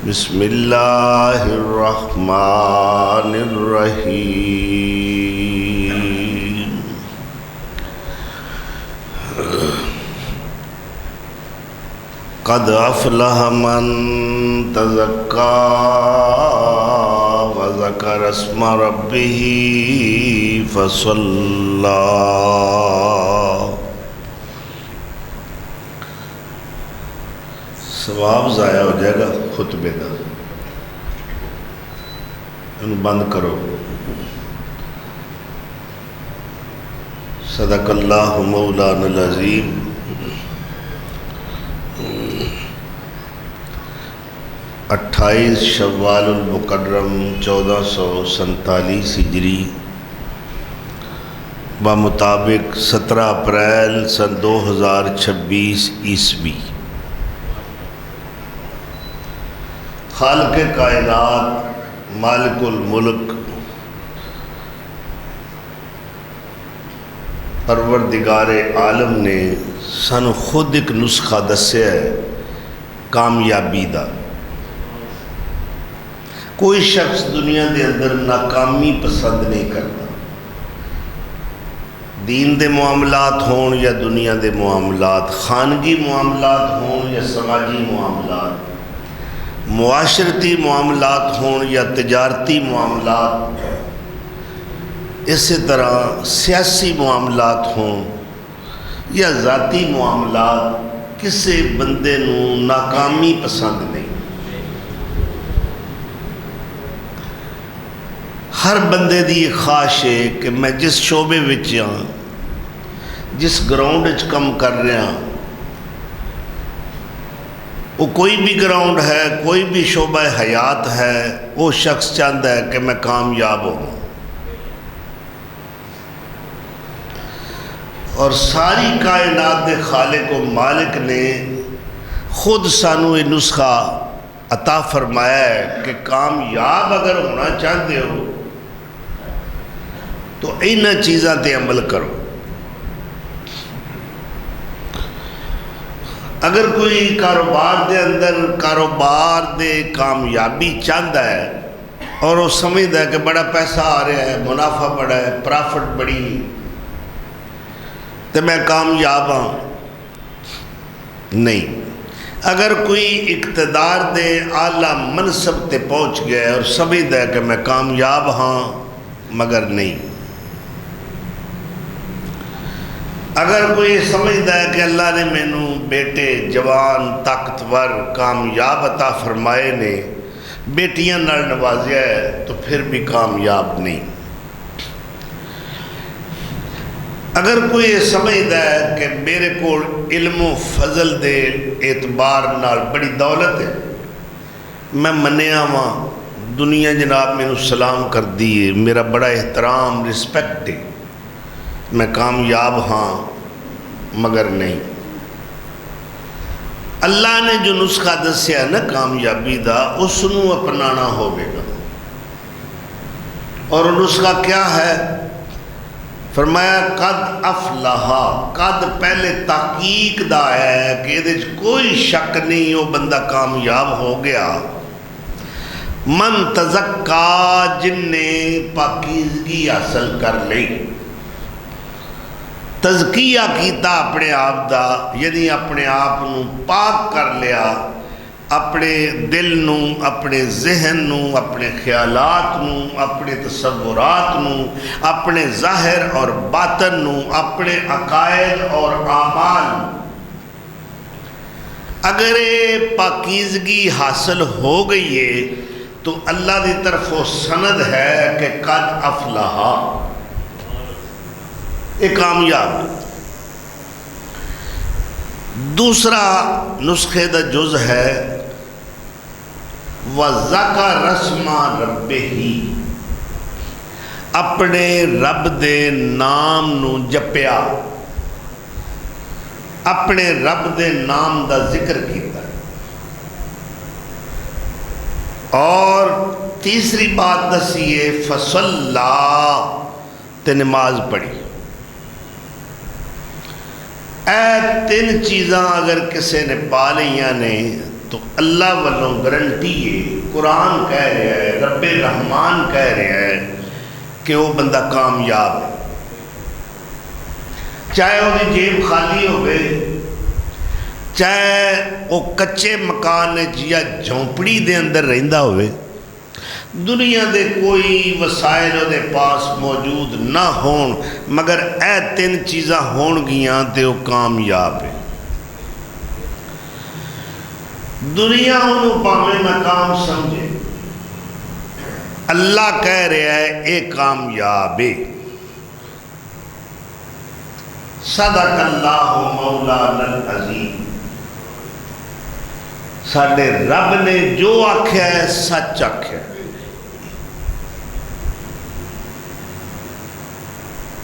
بسم اللہ الرحمن الرحیم قد افلح من تزکا وذکر اسم ربہ فصلی۔ ثواب ضائع ہو جائے گا خطبے کا، انہوں بند کرو۔ صدق اللہ مولانا العظیم۔ 28 شوال المکرم 1447 ہجری بمطابق 17 اپریل سن 2026 عیسوی۔ خالق کائنات مالک الملک پروردگار عالم نے سانو خود ایک نسخہ دسیا ہے کامیابی دا۔ کوئی شخص دنیا دے اندر ناکامی پسند نہیں کرتا، دین دے معاملات ہون یا دنیا دے معاملات، خانگی معاملات ہون یا سماجی معاملات، معاشرتی معاملات ہون یا تجارتی معاملات، اسی طرح سیاسی معاملات ہون یا ذاتی معاملات، کسی بندے نو ناکامی پسند نہیں۔ ہر بندے دی یہ خواہش ہے کہ میں جس شعبے وچ ہاں، جس گراؤنڈ وچ کم کر رہا ہوں، وہ کوئی بھی گراؤنڈ ہے، کوئی بھی شعبہ حیات ہے، وہ شخص چاہتا ہے کہ میں کامیاب ہوں۔ اور ساری کائنات دے خالق و مالک نے خود سانو یہ نسخہ عطا فرمایا ہے کہ کامیاب اگر ہونا چاہتے ہو تو ان چیزاں تے عمل کرو۔ اگر کوئی کاروبار دے اندر کاروبار دے کامیابی چاہتا ہے اور وہ سمجھتا ہے کہ بڑا پیسہ آ رہا ہے، منافع بڑا ہے، پرافٹ بڑی، تو میں کامیاب ہاں، نہیں۔ اگر کوئی اقتدار دے اعلیٰ منصب تے پہنچ گیا ہے اور سمجھتا ہے کہ میں کامیاب ہاں، مگر نہیں۔ اگر کوئی سمجھتا ہے کہ اللہ نے مینوں بیٹے جوان طاقتور کامیاب عطا فرمائے نے، بیٹیاں نال نوازیا ہے، تو پھر بھی کامیاب نہیں۔ اگر کوئی سمجھتا ہے کہ میرے کو علم و فضل دے اعتبار نال بڑی دولت ہے، میں منیا ہاں، دنیا جناب مینوں سلام کر دیے، میرا بڑا احترام رسپیکٹ ہے، میں کامیاب ہاں، مگر نہیں۔ اللہ نے جو نسخہ دسیا نا کامیابی دا، اس نو اپنانا ہوگا۔ اور نسخہ کیا ہے؟ فرمایا قد افلحا، قد پہلے تحقیق دا ہے کہ یہ کوئی شک نہیں وہ بندہ کامیاب ہو گیا۔ من تزکا، جن نے پاکیزگی حاصل کر لی، تزکیہ کیتا اپنے آپ دا، یعنی اپنے آپ نو پاک کر لیا، اپنے دل نو، اپنے ذہن نو، اپنے خیالات نو، اپنے تصورات نو، اپنے ظاہر اور باطن نو، اپنے عقائد اور اعمال۔ اگر یہ پاکیزگی حاصل ہو گئی ہے تو اللہ دی طرف وہ سند ہے کہ قد افلحا، یہ کامیاب۔ دوسرا نسخے دا جز ہے وَذَكَرَ اسْمَ رَبِّهِ، اپنے رب دے نام نو جپیا، اپنے رب دے نام دا ذکر کیتا۔ اور تیسری بات دسیے فصلی، تے نماز پڑھی۔ اے تین چیزاں اگر کسی نے پا لیاں نے تو اللہ والوں گارنٹی ہے، قرآن کہہ رہا ہے، رب رحمان کہہ رہا ہے کہ وہ بندہ کامیاب ہے، چاہے وہ جیب خالی ہوئے، چاہے وہ کچے مکان یا جھونپڑی دے اندر رہندا ہوئے، دنیا دے کوئی وسائل دے پاس موجود نہ ہون، مگر اے تین چیزاں ہون گیاں تے وہ کامیاب ہے۔ دنیا انہوں پاویں ناکام سمجھے، اللہ کہہ رہا ہے اے کامیاب ہے۔ صدق اللہ مولانا العظیم، ساڈے رب نے جو آکھیا ہے سچ آکھیا ہے۔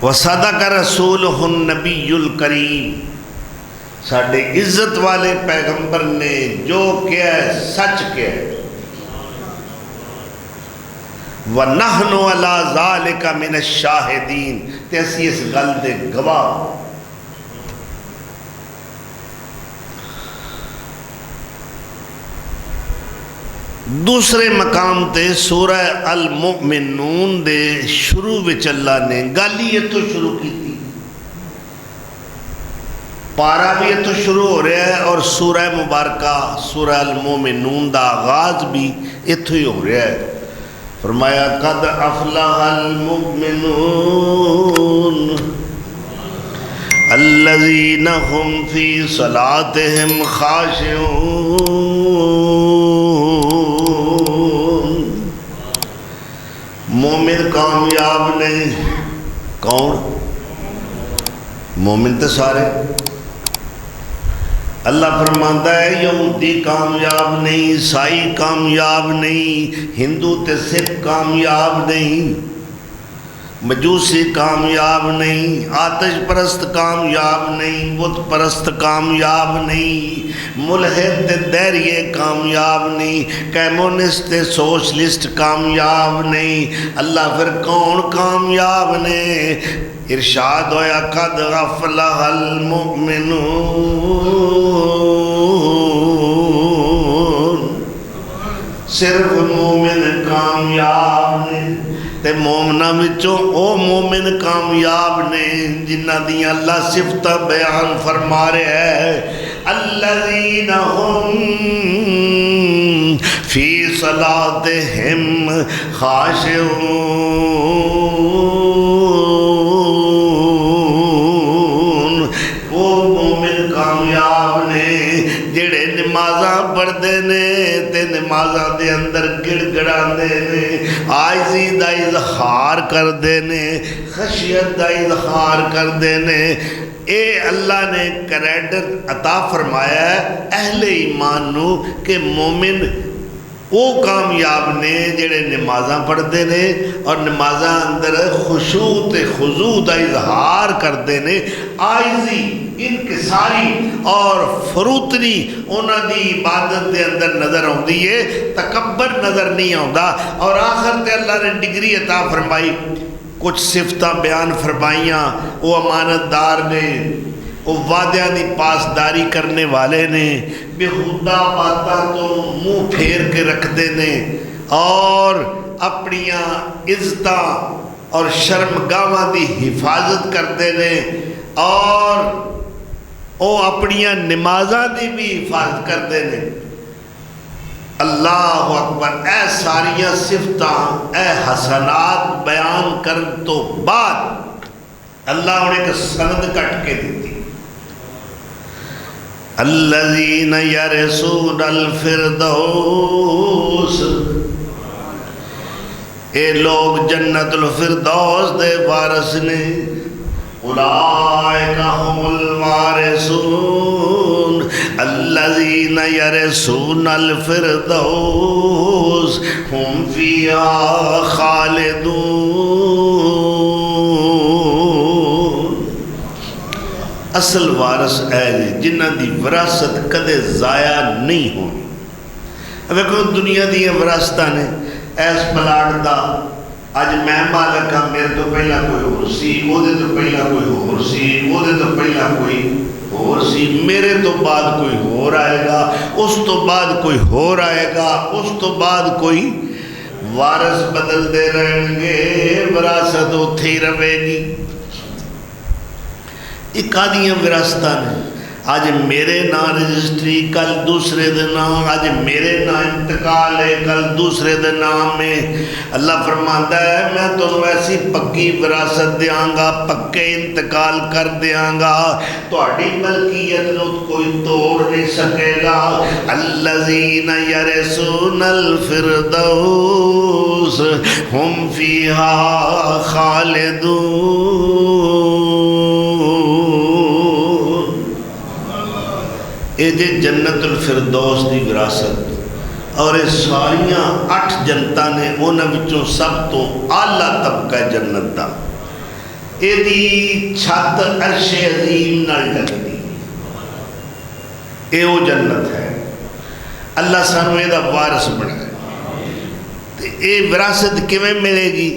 وصدق رسولہ النبی الکریم، ساڈے عزت والے پیغمبر نے جو کیا ہے سچ کیا ہے۔ وَنَحْنُ عَلَىٰ ذَلِكَ مِنَ الشَّاهِدِينَ، تے اسی اس گل دے گواہ۔ دوسرے مقام تے سورہ المؤمنون دے شروع وچ اللہ نے گالی یہ تو شروع کی تھی، پارا بھی یہ تو شروع ہو رہا ہے، اور سورہ مبارکہ سورہ المؤمنون دا آغاز بھی یہ تو ہی ہو رہا ہے۔ فرمایا قد افلح المؤمنون الذین هم فی صلاتهم خاشعون، مومن کامیاب نہیں، کون؟ مومن تے سارے۔ اللہ فرماتا ہے یہودی کامیاب نہیں، عیسائی کامیاب نہیں، ہندو تے سکھ کامیاب نہیں، مجوسی کامیاب نہیں، آتش پرست کامیاب نہیں، بت پرست کامیاب نہیں، ملحد تے دہریے کامیاب نہیں، کمیونسٹ تے سوشلسٹ کامیاب نہیں۔ اللہ پھر کون کامیاب نے؟ ارشاد ہویا قد افلح المؤمنون، صرف مومن کامیاب نے، تے مومنہ وچوں او مومن کامیاب نے جنہ دیاں اللہ صفتہ بیان فرما رہے ہیں۔ الذین هم فی صلاتہم خاشعون، وہ مومن کامیاب نے جڑے نمازاں پڑھدے نے تے نمازاں دے اندر گڑ گڑاندے نے، عاجزی دا اظہار کردے نے، خشیت دا اظہار کردے نے۔ اے اللہ نے کریڈٹ عطا فرمایا ہے اہل ایمان نو کہ مومن وہ کامیاب نے جڑے نمازاں پڑھدے نے اور نمازاں اندر خشوع تے خضوع دا اظہار کردے نے، عاجزی، انکساری اور فروتنی انہاں دی عبادت دے اندر نظر آندی ہے، تکبر نظر نہیں آندا۔ اور آخر تے اللہ نے ڈگری عطا فرمائی، کچھ صفتاں بیان فرمائیاں، وہ امانت دار نے، وہ وعدیاں دی پاسداری کرنے والے نے، بےہودہ باتاں تو منہ پھیر کے رکھ دے نے، اور اپنیاں عزتاں اور شرمگاہاں دی حفاظت کرتے نے، اور وہ اپنیاں نمازاں دی بھی حفاظت کرتے نے۔ اللہ اکبر، اے ساریاں صفتاں، اے حسنات بیان کرن تو بعد اللہ انہیں ایک سند کٹ کے دیتی۔ الذین یرثون الفردوس، اے لوگ جنت الفردوس دے وارث نے۔ اولئک هم الوارثون الذین یرثون الفردوس هم فیہا خالدون۔ اصل وارث اے جنہ دی وراثت کدے ضائع نہیں ہونی۔ ویکھو دنیا دی وراثتاں نے، ایس پلاٹ دا اج میں مالک ہاں، میرے تو پہلا کوئی ہور سی، وہ دے تو پہلا کوئی ہور سی، وہ دے تو پہلا کوئی ہور سی، میرے تو بعد کوئی ہور آئے گا، اس تو بعد کوئی ہور آئے گا، اس تو بعد کوئی وارث بدل دے رہیں گے، وراثت اتھے ہی رہے گی۔ ایک آدھیاں وراثتاں نے، آج میرے نا رجسٹری، کل دوسرے دے نام، آج میرے نا انتقال ہے، کل دوسرے دے نام میں۔ اللہ فرماتا ہے میں تو ایسی پکی وراثت دیاں گا، پکے انتقال کر دیاں گا، تہاڈی ملکیت نو کوئی توڑ نہیں سکے گا۔ الذین یرثون الفردوس ہم فیہا خالدون۔ اے جے جنت الفردوس دی وراثت، اور یہ ساریاں 8 جنتاں نے، انہاں وچوں سب تو اعلیٰ طبقہ جنت دا، اے دی چھت عرش عظیم نال لگدی، اے وہ جنت ہے۔ اللہ سانو اے دا وارث بنائے۔ تے اے وراثت کیویں ملے گی؟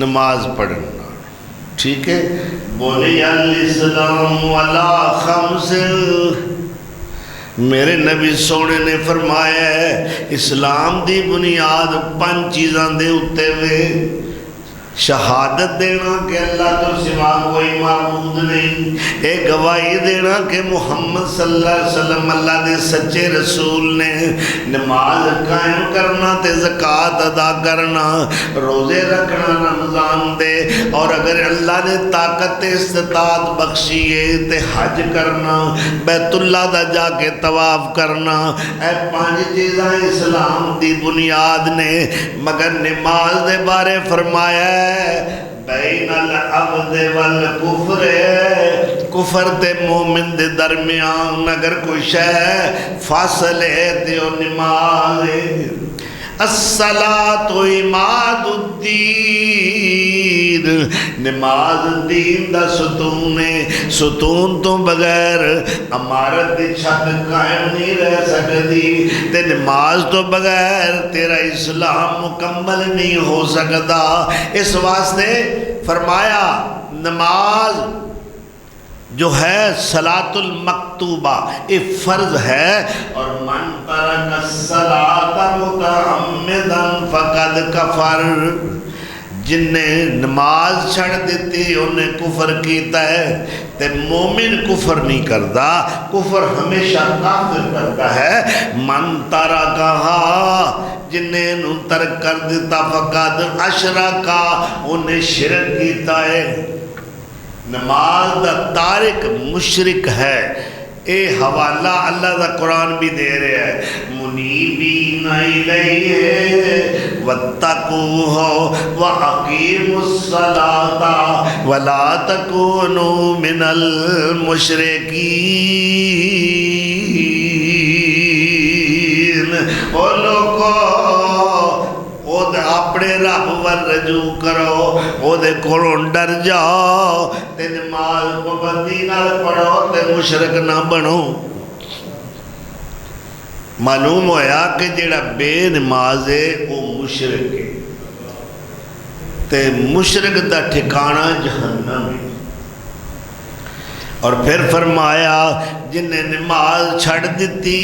نماز پڑھن نال، ٹھیک ہے؟ بنی الاسلام علی خمس، میرے نبی سونے نے فرمایا ہے اسلام دی بنیاد 5 چیزاں دے اتے وے۔ شہادت دینا کہ اللہ تو سوا کوئی معبود نہیں، اے گواہی دینا کہ محمد صلی اللہ علیہ وسلم اللہ دے سچے رسول نے، نماز قائم کرنا تے زکوٰۃ ادا کرنا، روزے رکھنا رمضان دے، اور اگر اللہ نے طاقت استطاعت بخشی ہے تے حج کرنا، بیت اللہ دا جا کے طواف کرنا۔ اے 5 چیزاں اسلام دی بنیاد نے، مگر نماز دے بارے فرمایا ہے بین العبد والکفر، کفر تے مومن دے درمیان اگر کوئی شے فاصل ہے تے وہ نماز ہے۔ الصلاۃ عماد الدین، نماز دین دا ستون ہے، ستون تو بغیر عمارت دی چھت قائم نہیں رہ سکتی، تے نماز تو بغیر تیرا اسلام مکمل نہیں ہو سکتا۔ اس واسطے فرمایا نماز جو ہے صلاۃ المکتوبہ یہ فرض ہے، اور من ترک الصلاۃ متعمدا فقد کفر، جن نے نماز چھڑ دیتی انہیں کفر کیتا ہے۔ تے مومن کفر نہیں کرتا، کفر ہمیشہ کافر کرتا ہے۔ من ترکہا، جن نے انہوں ترک کر دیتا فقد اشرکا، انہیں شرک کیتا ہے۔ نماز دا تارک مشرک ہے۔ اے حوالہ اللہ دا قرآن بھی دے رہے ہیں، منیبین الیہ واتقوہ واقیموا الصلاۃ ولا تکونوا من المشرکین۔ او لوگو اپنے رب ور رجوع کرو، او دے کولوں ڈر جاؤ، تے نماز پابندی نال پڑھو تے مشرک نہ بنو۔ معلوم ہویا کہ جڑا بے نماز ہے وہ مشرک ہے، تے مشرک دا ٹھکانہ جہنم ہے۔ اور پھر فرمایا جن نے نماز چھڑ دیتی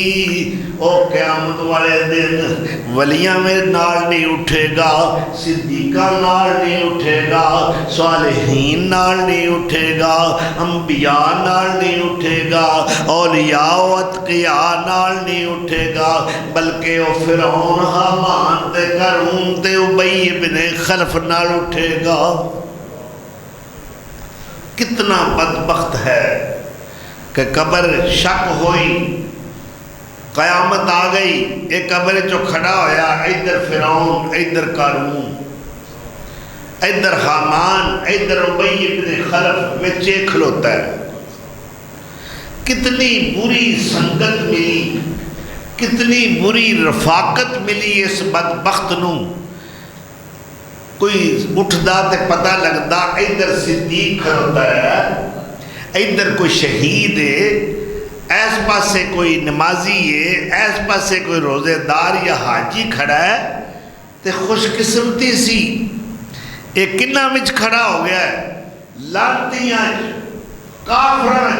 او قیامت والے دن ولیاں میں نال نہیں اٹھے گا، صدیقہ نال نہیں اٹھے گا، صالحین نال نہیں اٹھے گا، انبیاء نال نہیں اٹھے گا، اولیاء و اتقیاء نال نہیں اٹھے گا، بلکہ او فرعون حامان تے قارون تے ابی بن خلف نال اٹھے گا۔ کتنا بدبخت ہے کہ قبر شک ہوئی، قیامت آ گئی، ایک قبر جو کھڑا ہویا، ادھر فرعون، ادھر قارون، ادھر حامان، ادھر ابی بن خلف میں چیک کھلوتا ہے۔ کتنی بری سنگت ملی، کتنی بری رفاقت ملی اس بدبخت نو۔ کوئی اٹھدا تے پتہ لگدا ادھر صدیق کھڑوتا ہے، ادھر کوئی شہید ہے، ایس پاسے کوئی نمازی ہے، ایس پاسے کوئی روزے دار یا حاجی کھڑا ہے، تے خوش قسمتی سی یہ کنہ وچ کھڑا ہو گیا ہے؟ لانتیاں کافراں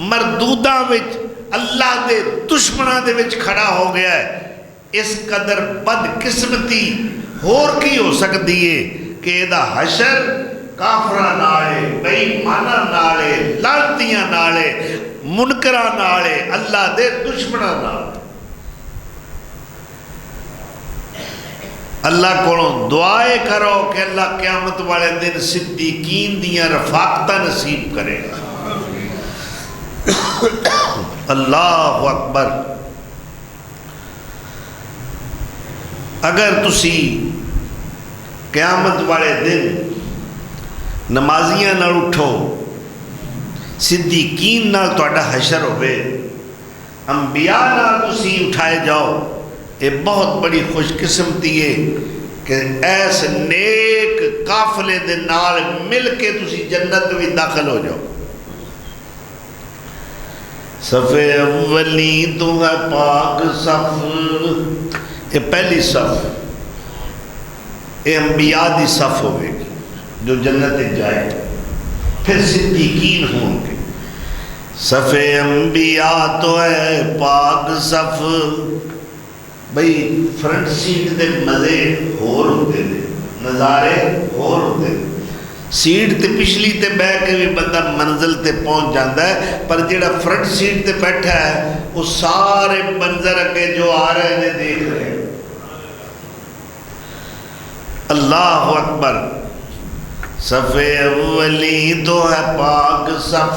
مردوداں وچ اللہ دے دشمناں دے وچ کھڑا ہو گیا ہے۔ اس قدر بد قسمتی ہور کی ہو سکتی ہے کہ ایدہ حشر کافراں نالے، بے ایماناں نالے، لانتیاں نالے، منکراں نالے، اللہ دے دشمناں نالے۔ اللہ کو دعائے کرو کہ اللہ قیامت والے دن صدیقین دیاں رفاقتہ نصیب کرے گا۔ اللہ اکبر۔ اگر تسی قیامت والے دن نمازیاں نہ اٹھو، صدیقین نہ تہاڈا حشر ہوئے، انبیاء نہ تسی اٹھائے جاؤ، یہ بہت بڑی خوش قسمتی ہے کہ ایس نیک قافلے دے نال مل کے تسی جنت بھی داخل ہو جاؤ۔ صف اولی تو ہے پاک صف، یہ پہلی صف، یہ انبیاء دی صف ہوئے گی جو جنت جائے، پھر صدیقین ہوں گے۔ صف انبیاء تو ہے پاک صف، بھئی فرنٹ سیٹ دے مزے ہور ہوتے دے، نظارے ہور ہوتے دے، سیٹ تے پچھلی تے بے کے بھی بندہ منزل تے پہنچ جاندہ ہے، پر جیڑا فرنٹ سیٹ تے بیٹھا ہے وہ سارے منظر اگے جو آ رہے ہیں دیکھ رہے ہیں۔ اللہ اکبر۔ صف اولی تو ہے پاک صف،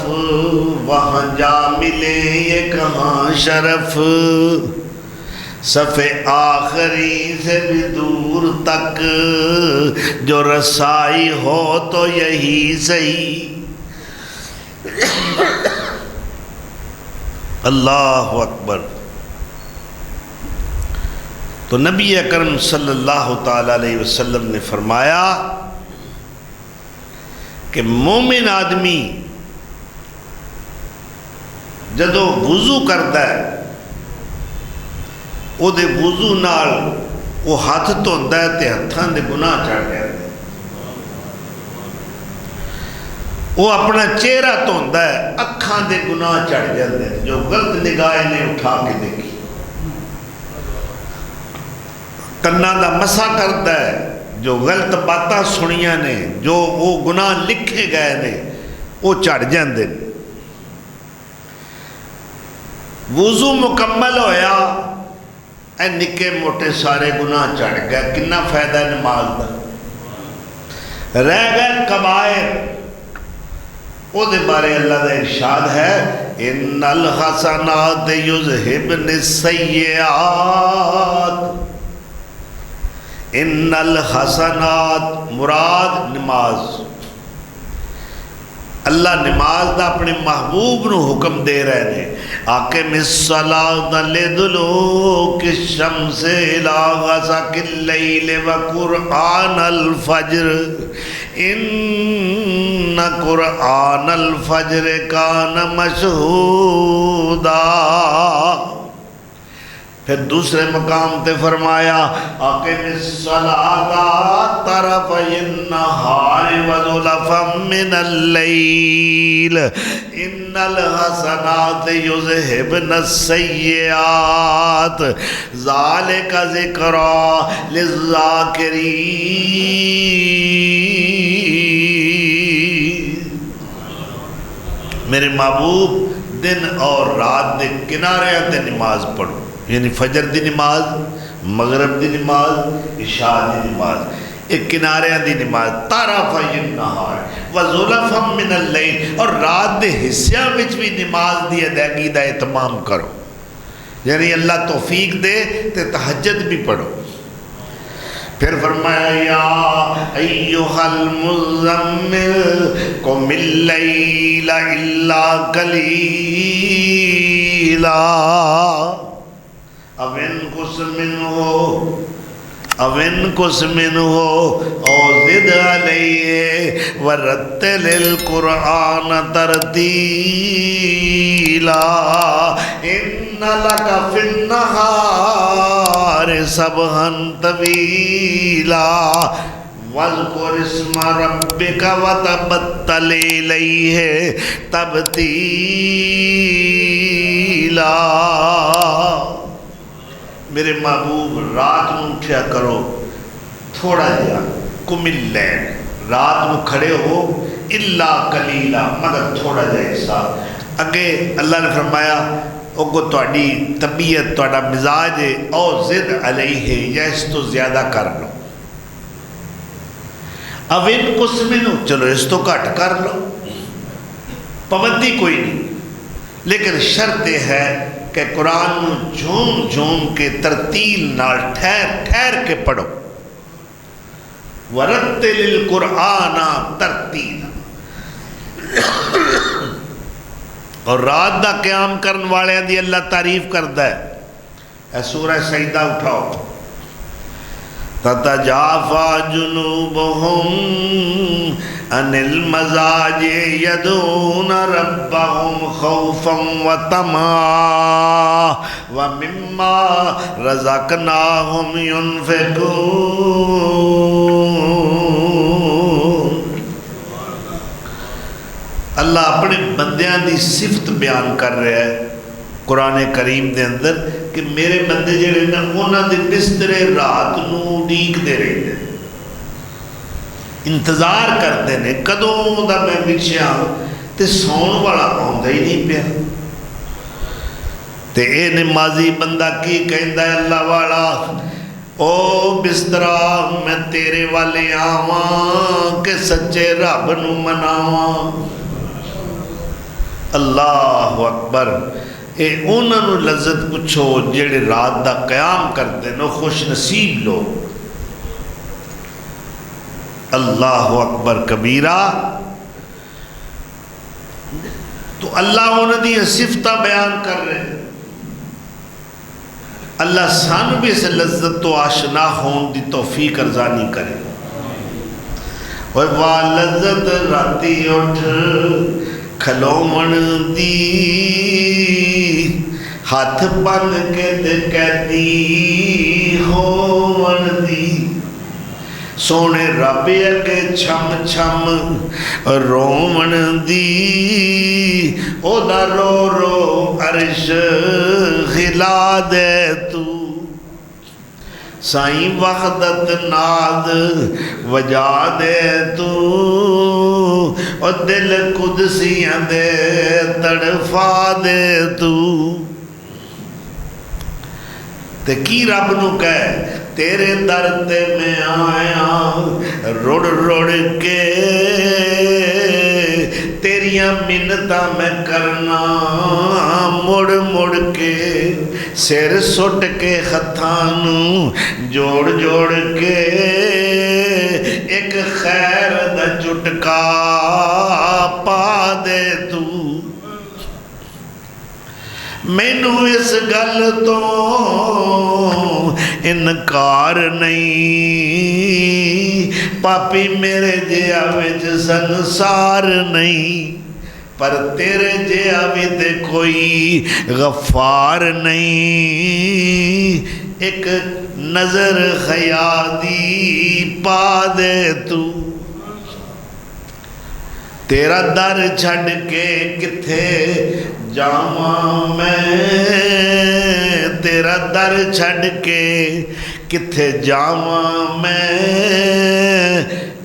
وہاں جا ملے یہ کہاں شرف، صف آخری سے بھی دور تک جو رسائی ہو تو یہی صحیح۔ اللہ اکبر۔ تو نبی اکرم صلی اللہ تعالیٰ علیہ وسلم نے فرمایا کہ مومن آدمی جدو وضو کرتا ہے، وہ دے وضو نال وہ ہاتھ دھوندا ہے تے ہتھاں دے گناہ چڑھ جاندے، وہ اپنا چہرہ دھوندا ہے، اکھاں دے گناہ چڑھ جاندے، جو غلط نگاہ نے اٹھا کے دیکھی، کنا دا مسا کرتا ہے، جو غلط باتاں سنیاں نے، جو وہ گناہ لکھے گئے نے، وہ چڑھ جاندے۔ وضو مکمل ہویا، اے نکے موٹے سارے گناہ چڑھ گئے، کنا فائدہ نماز دا؟ رہ گئے کبائر، او دے بارے اللہ دا ارشاد ہے ان الحسنات یذہبن السیئات۔ ان الحسنات مراد نماز، اللہ نماز دا اپنے محبوب نو حکم دے رہے ہیں، اقم الصلاۃ لدلوک الشمس الی غسق اللیل وقرآن الفجر ان قرآن الفجر کان مشہودا۔ پھر دوسرے مقام تے فرمایا اقم الصلاۃ طرفی النہار وزلفا من اللیل ان الحسنات یذہبن السیئات ذالک ذکری للذاکرین۔ میرے محبوب دن اور رات دے کنارے تے نماز پڑھو، یعنی فجر دی نماز، مغرب دی نماز، عشاء دی نماز، ایک کنارے دی نماز، طرفی النہار وزلفا من اللیل، اور رات دے حصیاں وچ بھی نماز دی ادائیگی دا اہتمام کرو، یعنی اللہ توفیق دے تے تہجد بھی پڑھو۔ پھر فرمایا یا ایہا المزمل قم اللیل الا قلیلا او انقص منہ او زد علیہ ورتل القرآن ترتیلا ان لک فی النہار سبحا طویلا۔ وَاذْكُرِ اسْمَ رَبِّكَ وَتَبَتَّلْ إِلَيْهِ تَبْتِيلًا۔ میرے محبوب رات میں اٹھیا کرو تھوڑا جہا قُمِ اللَّيْلَ، رات میں کھڑے ہو اِلَّا قَلِيلًا، مگر تھوڑا جہا حصہ۔ اگے اللہ نے فرمایا اگو تہاڈی طبیعت تہاڈا مزاج ہے او زد علیہ، یا اس تو زیادہ کر لو، اب ان قسم نو چلو اس تو گھٹ کر لو، پابندی کوئی نہیں، لیکن شرط یہ ہے کہ قرآن نو جھوم جھوم کے ترتیل نال ٹھہر ٹھہر کے پڑھو۔ وَرَتِّلِ الْقُرْآنَ تَرْتِيلًا، اور رات دا قیام کرن والے دی اللہ تعریف کردا ہے۔ اے سورہ سجدہ اٹھاؤ، تَتَجَافَى جُنُوبُهُمْ عَنِ الْمَضَاجِعِ يَدْعُونَ رَبَّهُمْ خَوْفًا وَطَمَعًا وَمِمَّا رَزَقْنَاهُمْ يُنْفِقُونَ۔ اللہ اپنے بندیاں دی صفت بیان کر رہا ہے قرآن کریم دے اندر کہ میرے بندے جڑے نا انہاں دے بسترے رات نو اڈیک دے رہے ہیں، انتظار کرتے ہیں کدوں دا میں وچھیا تے سون والا آندا ہی نہیں پیا۔ تے اے نمازی بندہ کی کہندا ہے اللہ والا او بسترا میں تیرے والے آواں کہ سچے رب نو مناواں۔ اللہ اکبر، اے انہاں نو لذت پچھو جڑے رات دا قیام کرتے نو خوش نصیب لوگ۔ اللہ اکبر کبیرہ۔ تو اللہ انہاں دی صفتہ بیان کر رہے ہیں۔ اللہ سانو بھی اس لذت تو آشنا ہون دی توفیق ارزانی کرے۔ اور واہ لذت راتی اٹھ کھلومن دی، ہاتھ بن کے تے قیدی ہون دی، سونے رب اگے چھم چھم رومن دی، او دا رو رو عرش ہلا دے تو، سائیں وحدت ناد وجا دے تو، اور دل قدسیاں دے تڑفا دے تو۔ تے کی رب نو کہے تیرے در تے میں آیا رڑ رڑ کے، تیریاں منتاں میں کرنا مڑ مڑ کے، سر سٹ کے ہتھاں جوڑ جوڑ کے، ایک خیر دا چٹکا پا دے تو۔ مینوں اس گل تو انکار نہیں، پاپی میرے جیا وچ سنسار نہیں، پر تیرے جیا بھی تے کوئی غفار نہیں، ایک نظر خیادی پا دے تو۔ تیرا در چھڑ کے کتھے جاواں میں، تیرا در چھڑ کے کتھے جاواں میں،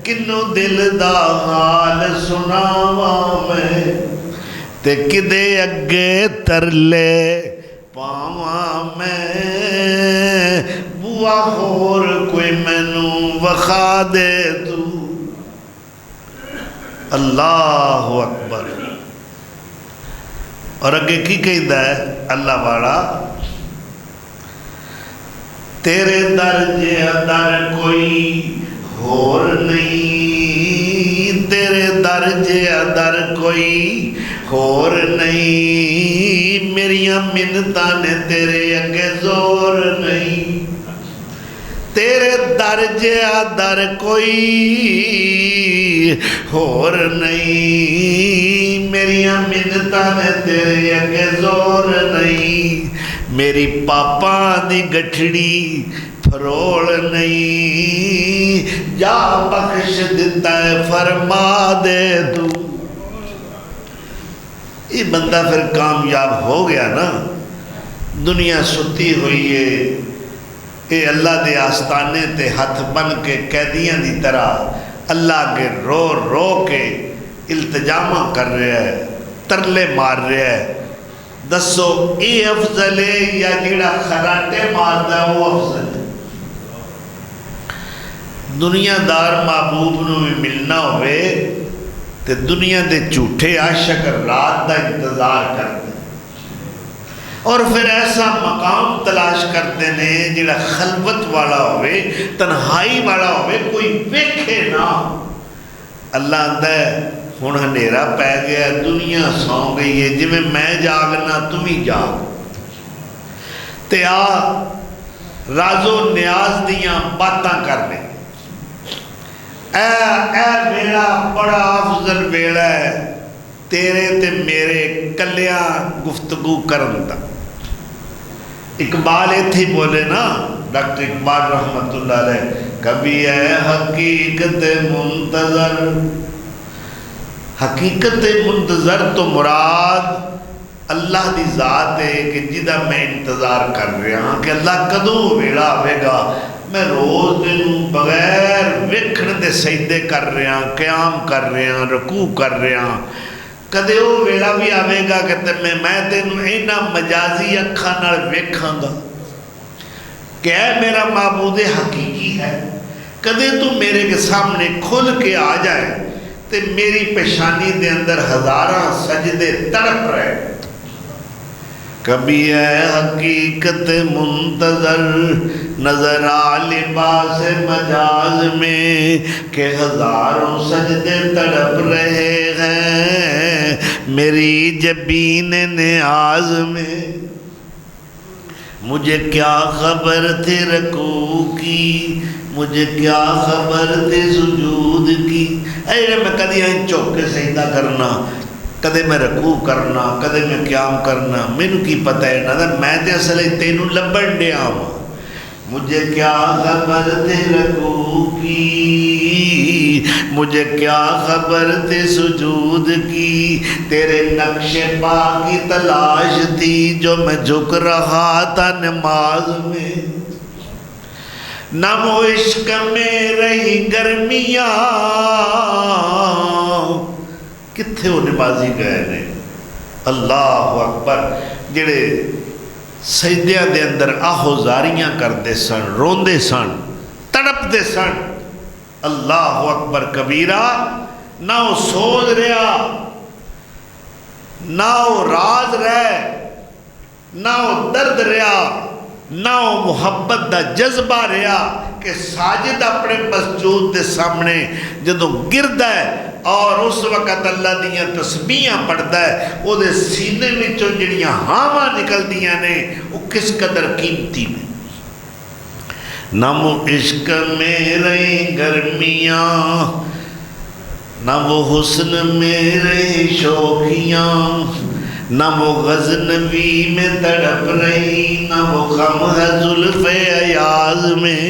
کنوں دل دا حال سناواں میں، تے کدے اگے ترلے پاواں میں، بوا ہور کوئی مینوں وخا دے تو۔ اللہ اکبر۔ اور اگے کی کہتا ہے اللہ والا، تیرے در جے در کوئی ہور نہیں، تیرے در جے در کوئی ہور نہیں، میریاں منتاں نے تیرے اگے زور نہیں، تیرے در جے در کوئی ہور نہیں، میریاں منتاں نے تیرے اگے زور نہیں، میری پاپا دی گٹھڑی پھروڑ نہیں، جا بخش دیتا ہے فرما دے تو. یہ بندہ پھر کامیاب ہو گیا نا. دنیا ستی ہوئی ہے، اے اللہ دے آستانے تے ہاتھ بن کے قیدیاں دی طرح اللہ کے رو رو کے التجامہ کر رہا ہے، ترلے مار رہا ہے. دسو اے افضل ہے یا جیڑا خراٹے ماردا ہے وہ افضل ہے؟ دنیا دار محبوب نو بھی ملنا ہوئے تے دنیا دے جھوٹے عاشق رات دا انتظار کرتے اور پھر ایسا مقام تلاش کرتے ہیں جڑا خلوت والا ہوئے، تنہائی والا ہوئے، کوئی ویکھے نہ. اللہ آندا ہے ہن ہنیرا پی گیا، دنیا سو گئی ہے، جی میں جاگنا تم ہی جاگ تے آ راز و نیاز دیاں باتاں کر لیں. اے ویلا بڑا افضل ویلا ہے تیرے تے میرے کلیاں گفتگو کرن دا. اقبال ایتھے بولے نا، ڈاکٹر اقبال رحمت اللہ علیہ، کبھی ہے حقیقت منتظر. حقیقت منتظر تو مراد اللہ دی ذات ہے کہ جدہ میں انتظار کر رہا ہوں کہ اللہ کدوں ویلا آوے گا. میں روز دن بغیر ویکھن دے سجدے کر رہا ہوں، قیام کر رہا ہوں، رکوع کر رہا ہوں. کدے وہ ویلا بھی آوے گا کہ میں تینوں اینا مجازی اکھاں نال ویکھاں گا کہ اے میرا معبود حقیقی ہے. کدے تو میرے کے سامنے کھل کے آ جائے تے میری پیشانی دے اندر ہزاراں سجدے تڑپ رہے. کبھی ہے حقیقت منتظر نظر آ لباس مجاز میں کہ ہزاروں سجدے تڑپ رہے ہیں میری جبین نیاز میں. مجھے کیا خبر تھی رکوع کی، مجھے کیا خبر تھی سجود کی. اے میں کدی آئیں چوک کے سجدہ کرنا، کدے میں رکوع کرنا، کدے میں قیام کرنا، مینوں کی پتہ ہے نا میں تے اصل تینوں لبن ڈیا ہوں. مجھے کیا خبر تھی رکوع کی، مجھے کیا خبر تھی سجود کی. تیرے نقش پا کی تلاش تھی جو میں جھک رہا تھا نماز میں. نہ وہ عشق میں رہی گرمیاں، کتھے وہ نمازی گئے نے. اللہ اکبر، جڑے سجدیاں دے اندر آہوزاریاں کرتے سن، روندے سن، تڑپتے سن. اللہ اکبر کبیرہ. نہ وہ سوز رہا، نہ وہ راز رہ، نہ وہ درد رہا، نہ وہ محبت دا جذبہ رہا کہ ساجد اپنے مسجود دے سامنے جدوں گردا ہے اور اس وقت اللہ دیاں تسبیحاں پڑھدا ہے، وہ دے سینے وچوں جڑیاں ہاواں نکلدیاں نے وہ کس قدر قیمتی نے. نہ وہ عشق میں رہی گرمیاں، نہ وہ حسن میں رہی شوخیاں، نہ وہ غزنوی میں تڑپ رہی، نہ وہ غم ہے زلف ایاز میں.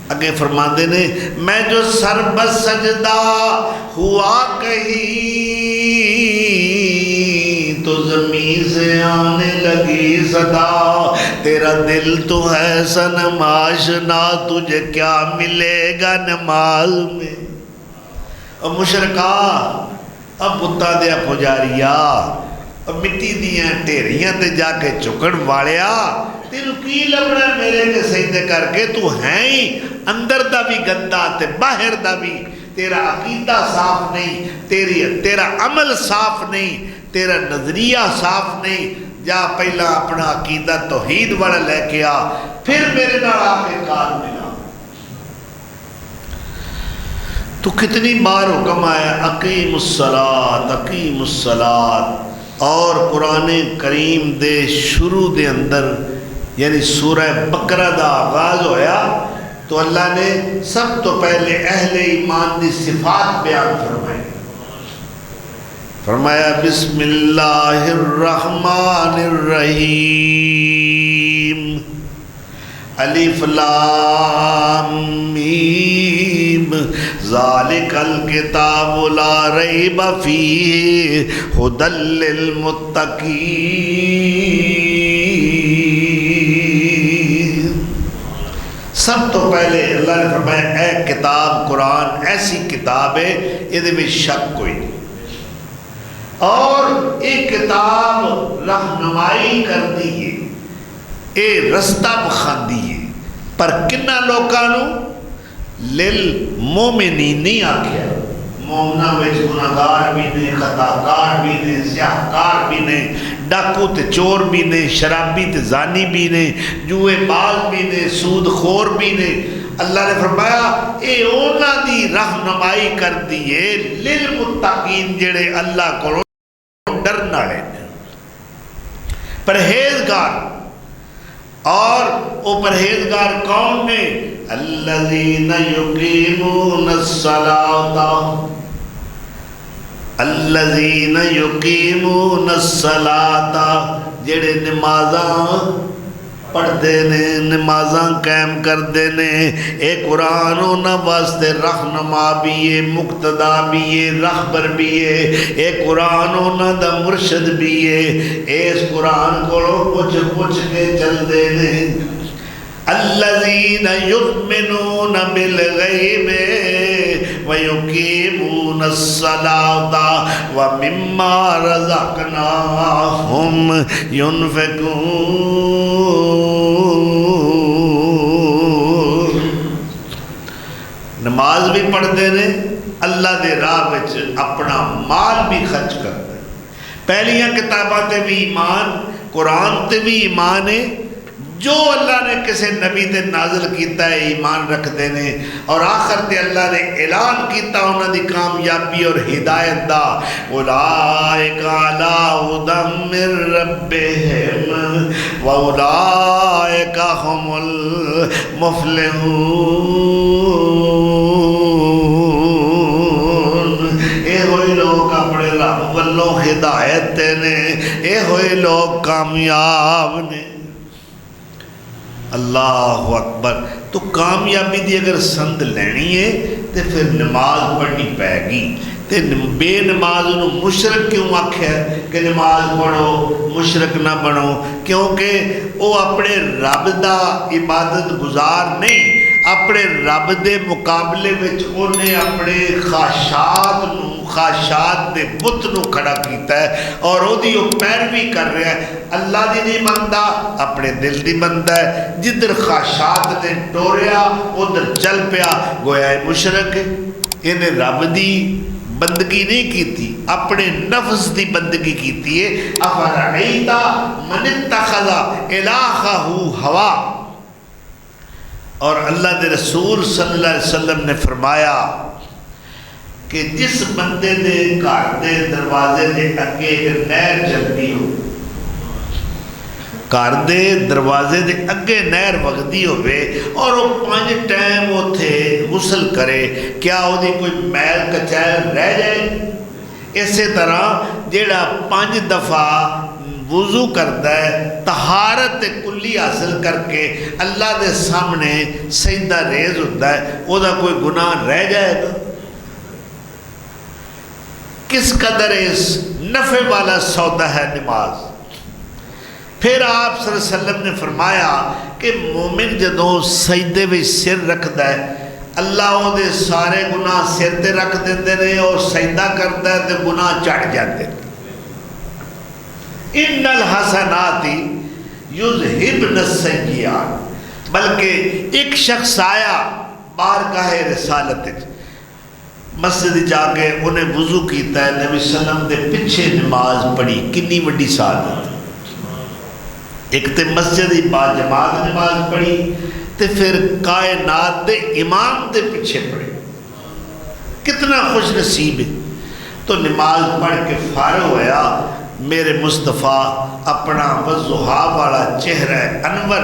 اگے فرماندے نے میں جو سر بس سجدہ ہوا کہیں تو زمین سے آنے لگی صدا. تیرا دل تو ہے صنم آشنا، تجھے کیا ملے گا نماز میں. اور مشرکا اب بتاں دیا پجاریا، اب مٹی دیاں ٹیریاں تے جا کے چکن والیا، تینوں کی لبنا میرے کے سجدے کر کے؟ تو ہیں ہی اندر دا بھی گندا تے باہر دا بھی. تیرا عقیدہ صاف نہیں، تیرا عمل صاف نہیں، تیرا نظریہ صاف نہیں. جا پہلا اپنا عقیدہ توحید والا لے کے آ، پھر میرے نال آ کے کار ملا. تو کتنی بار حکم آیا اقیم الصلاۃ اقیم الصلاۃ. اور قرآن کریم دے شروع دے اندر یعنی سورہ بقرہ دا آغاز ہویا تو اللہ نے سب تو پہلے اہل ایمان دی صفات بیان فرمائی. فرمایا بسم اللہ الرحمن الرحیم الف لام میم ذالک الکتاب لا ریب فیہ ھدی للمتقین۔ سب تو پہلے اللہ نے فرمایا اے کتاب قرآن ایسی کتاب ہے یہ میں شک کوئی نہیں، اور یہ کتاب رہنمائی کر دی ہے، یہ رستہ بخاندی ہے، پر کنہ لوکانوں للمومنین نہیں آکھیا، مومنہ وچ گناہگار بھی نہیں، خطاکار بھی نہیں، سیاہکار بھی نہیں، ڈاکو تے چور بھی نہیں، شرابی تے زانی بھی نہیں، جوئے باز بھی نہیں، سود خور بھی نہیں۔ اللہ نے فرمایا اے اونا دی رہنمائی کر دیئے للمتقین جڑے اللہ کو ڈرنا لے پرہیزگار، اور وہ پرہیزگار کون نے؟ الذین یقیمون الصلاۃ، الذین یقیمون الصلاۃ، جڑے نمازاں پڑھتے نے، نمازاں قائم کردے نے۔ اے قرآن انہاں واسطے رہنما بھی ہے، مقتدا بھی ہے، رہبر بھی ہے۔ اے قرآن انہاں دا مرشد بھی ہے۔ اس قرآن کو پوچھ پوچھ کے چل دے نے۔ الذین یؤمنون بالغیب ویقیمون الصلاۃ ومما رزقناہم ینفقون۔ نماز بھی پڑھتے نے، اللہ دے راہ وچ اپنا مال بھی خرچ کرتے ہیں۔ پہلیاں کتاباں تے بھی ایمان، قرآن تے بھی ایمان ہے، جو اللہ نے کسے نبی تے نازل کیتا ہے ایمان رکھتے نے، اور آخر تے اللہ نے اعلان کیتا انہاں دی کامیابی اور ہدایت دا، اولئک علی ھدی من ربہم واولئک ھم المفلحون۔ اے ہوئی لوگ اپنے رب والوں ہدایت تے نے، اے ہوئی لوگ کامیاب نے۔ اللہ اکبر۔ تو کامیابی دی اگر سند لینی ہے تو پھر نماز پڑھنی پائے گی۔ تے بے نماز انہوں مشرک کیوں آکھیا ہے کہ نماز پڑھو مشرک نہ بنو؟ کیونکہ وہ اپنے رب دا عبادت گزار نہیں، اپنے رب دے مقابلے وچ انہیں اپنے خواہشات دے بت نو کھڑا کیتا ہے، اور وہ دی پیروی کر رہا ہے۔ اللہ دی نہیں منتا، اپنے دل دی منتا ہے۔ جدھر خواہشات نے ٹوریا ادھر چل پیا، گویا ہے مشرک ہے۔ انہیں رب دی بندگی نہیں کیتی، اپنے نفس دی بندگی کیتی ہے۔ افرعیت من اتخذ الہہ ہوا۔ اور اللہ دے رسول صلی اللہ علیہ وسلم نے فرمایا کہ جس بندے دے گھر دے دروازے دے اگے ایک نہر چلتی ہو، گھر دے دروازے دے اگے نہر وگدی ہوئے اور وہ 5 ٹائم اتھے غسل کرے، کیا وہ دی کوئی میل کچیل رہ جائے؟ اسی طرح جیڑا 5 دفعہ وضو کرتا ہے، طہارت کلی حاصل کر کے اللہ دے سامنے سجدہ ریز ہوتا ہے، وہ دا کوئی گناہ رہ جائے گا؟ کس قدر اس نفع والا سودا ہے نماز۔ پھر آپ صلی اللہ علیہ وسلم نے فرمایا کہ مومن جدوں سجدے میں سر رکھتا ہے، اللہ وہ دے سارے گناہ سر تے رکھ دیتے ہیں، اور سجدہ کرتا ہے تو گناہ چڑھ جاتے ہیں۔ ان الحسنات یذہبن السیئات۔ بلکہ ایک شخص آیا بارگاہ رسالت مسجد جا کے انہیں وضو کیتا ہے، نبی صلی اللہ علیہ وسلم دے پیچھے نماز پڑھی، کنی وڈی سعادت۔ ایک تے مسجد با جماعت نماز پڑھی، تے پھر کائنات دے امام دے پیچھے پڑھی، کتنا خوش نصیب ہے۔ تو نماز پڑھ کے فارغ ہویا، میرے مصطفیٰ اپنا وضحا والا چہرہ انور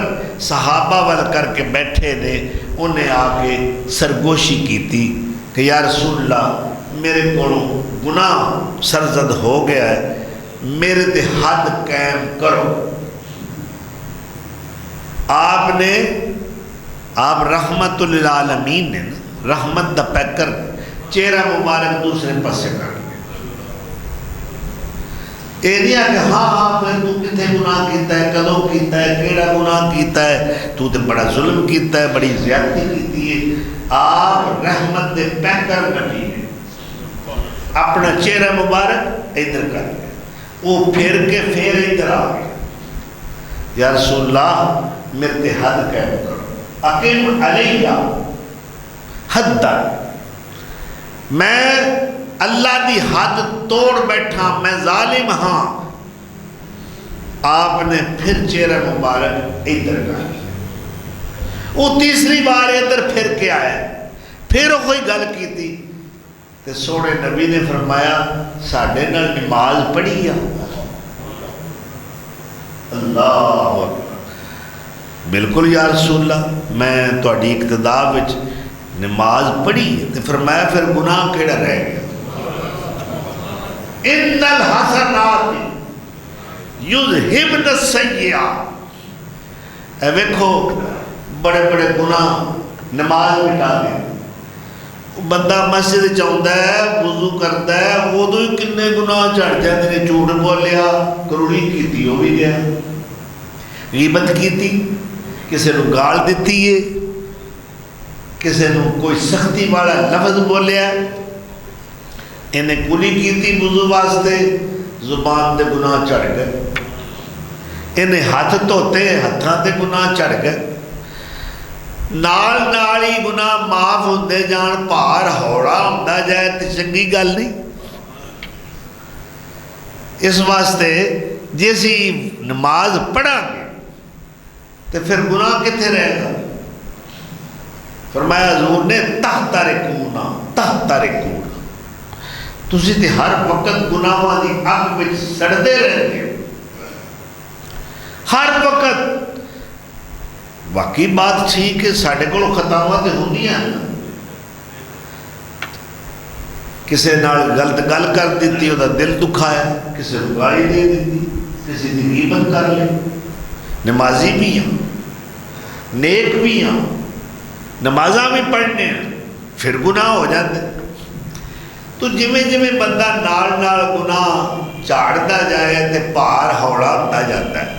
صحابہ وال کر کے بیٹھے نے، انہیں آگے سرگوشی کی تھی کہ یا رسول اللہ میرے کو گناہ سرزد ہو گیا ہے، میرے تے حد قائم کرو۔ آپ رحمت للعالمین نے، رحمت دا پیکر چہرہ مبارک دوسرے پاسے کر لیا. یہ نہیں ہے کہ ہاں پھر تو کتنے گناہ کیتا ہے، کدوں کیتا ہے، کیڑا گناہ کیتا ہے، تو تے بڑا ظلم کیتا ہے، بڑی زیادتی کیتی ہے. آپ رحمت دے پیکر کٹی ہے، اپنا چہرہ مبارک ادھر کر لیا، وہ پھر کے پھر ادھر آ گیا. یا رسول اللہ میرے تے حد قائم کرو، اقیم علیہ حد، میں اللہ دی حد توڑ بیٹھا، میں ظالم ہاں. آپ نے پھر چہرہ مبارک ادھر کر لیا. وہ تیسری بار ادھر پھر کے آیا، پھر وہ کوئی گل کی تھی تو سونے نبی نے فرمایا ساڈے نال نماز پڑھی آ. اللہ اکبر. بالکل یا رسول اللہ میں تہاڈی اقتداء وچ نماز پڑھی تو فرمایا پھر گناہ کیڑا رہ گیا. ان الحسنات یذہبن السیئات. اے ویکھو بڑے بڑے گناہ نماز مٹا دے. بندہ مسجد چاہتا ہے وضو کرتا ہے ادو ہی کنے گناہ چڑھ جاتے ہیں. جھوٹ بولیا، کروڑی کیتی وہ بھی گیا، غیبت کیتی، کسی نے گال دیتی ہے، کسی نے کوئی سختی والا لفظ بولیا، انہیں کلی کیتی وضو واسطے، زبان دے گناہ چڑھ گئے. انہیں ہاتھ دھوتے ہاتھاں دے گناہ چڑھ گئے. نال نالی گناہ معاف ہوندے جان، بھار ہوڑا ہوندا جائے تو چنگی گل نہیں. اس واسطے جیسی نماز پڑھا گے تو پھر گناہ کتنے رہے گا. فرمایا حضور نے تحت رکونا، تحت رکونا. تسی تے ہر وقت گناہاں دی اگ وچ سڑدے رہتے ہو، ہر وقت. واقعی بات تھی کہ ساڈے کول خطاواں تے ہوندیاں ہیں. کسے نال غلط گل کر دیتی، وہ دل دکھایا، کسے کو گالی دے دیتی، کسی دی غیبت کر لی. نمازی بھی ہاں، نیک بھی ہاں، نمازاں بھی پڑھنے ہیں، پھر گناہ ہو جاتے. تو جویں جویں بندہ نال نال گناہ چاڑتا جائے تے بھار ہوڑا ہوتا جاتا ہے.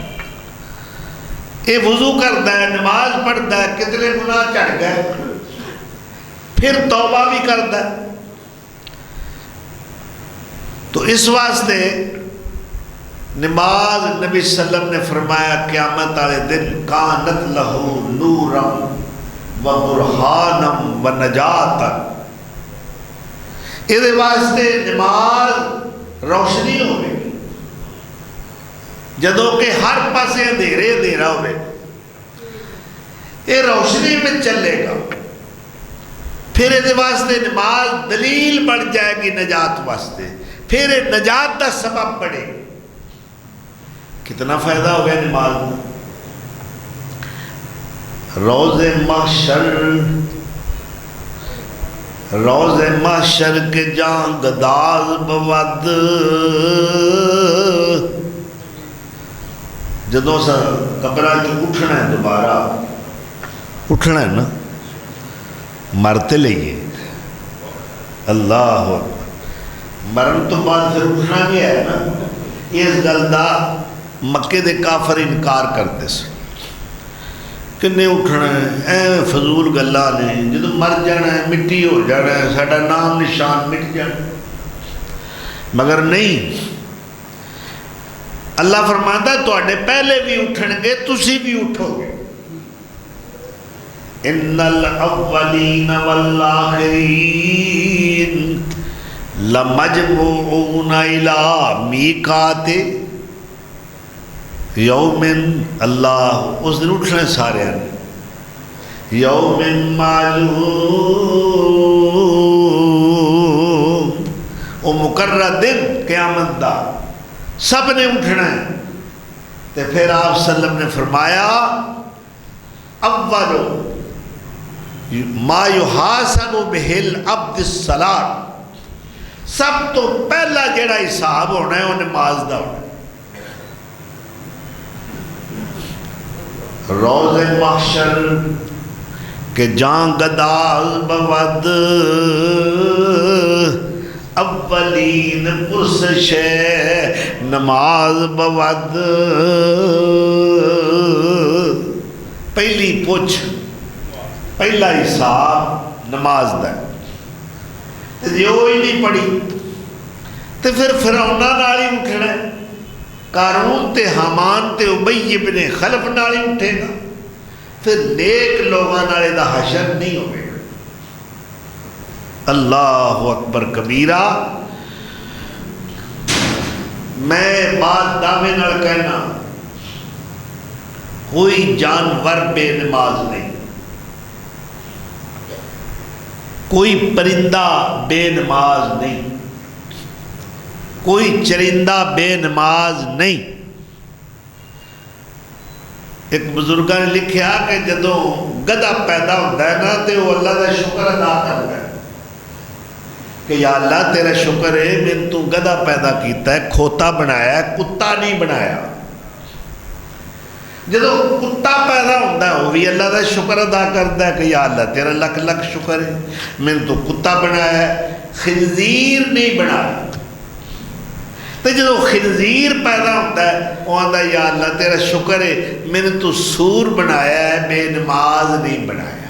یہ وضو کرتا ہے، نماز پڑھتا ہے، کتنے گناہ چڑھ گئے، پھر توبہ بھی کرتا ہے. تو اس واسطے نماز نبی صلی اللہ علیہ وسلم نے فرمایا قیامت والے دن کانت لہو نورم و برہانم و نجاتا. یہ واسطے نماز روشنی ہوگی جدوں کہ ہر پاسے اندھیرے اندھیرا ہوئے، یہ روشنی میں چلے گا. پھر یہ واسطے نماز دلیل بن جائے گی نجات واسطے، پھر نجات کا سبب بڑھے. کتنا فائدہ ہو گیا نماز میں. روز محشر کے جان گداز بود. جدوں سا قبراں چ اٹھنا ہے، دوبارہ اٹھنا ہے نا، مرتے لئیے. اللہ اکبر. مرن تو بعد پھر اٹھنا بھی ہے نا. اس گل دا مکے دے کافر انکار کرتے سے کنے اٹھنا ہے، اے فضول گلاں نے، جدوں مر جانا ہے مٹی ہو جانا ہے، ساڈا نام نشان مٹ جانا. مگر نہیں، اللہ فرماتا ہے تواڈے پہلے بھی اٹھن گے، تسی بھی اٹھو گے. ان الاولین والآخرین لمجموعون الی میقات یوم. اللہ اس دن اٹھنا ہے سارے نے. یوم معلوم، وہ مقرر دن قیامت دا، سب نے اٹھنا ہے. تو پھر آپ صلی اللہ علیہ وسلم نے فرمایا اول ما یحاسب بہ العبد الصلاۃ. سب تو پہلا جڑا حساب ہونا ہے وہ نماز دا ہونا ہے. روز محشر کہ جان گداز بود اولین پرسش نماز بود پہلی پوچھ پہلا حساب نماز دا تے جو ہی نہیں پڑھی تے پھر فرعوناں نال ہی اٹھنا ہے، قارون تے حامان تے ابی ابن خلف نال ہی اٹھے گا، پھر نیک لوگاں نال دا حشر نہیں ہوئے گا۔ اللہ اکبر کبیرہ۔ میں بات دعوے نال کہنا، کوئی جانور بے نماز نہیں، کوئی پرندہ بے نماز نہیں، کوئی چرندہ بے نماز نہیں۔ ایک بزرگاں نے لکھیا کہ جدوں گدھا پیدا ہوتا ہے نا تو وہ اللہ کا شکر ادا کرتا ہے کہ یا اللہ تیرا شکر ہے میں تو گدھا پیدا کیتا ہے، کھوتا بنایا ہے، کتا نہیں بنایا۔ جدوں کتا پیدا ہوتا ہے وہ بھی اللہ کا شکر ادا کرتا ہے کہ یا اللہ تیرا لکھ لکھ شکر ہے میں تو کتا بنایا ہے، خنزیر نہیں بنایا۔ تو جدو خنزیر پیدا ہوتا ہے وہ آتا ہے یا اللہ تیرا شکر ہے میں نے تو سور بنایا ہے، بے نماز نہیں بنایا۔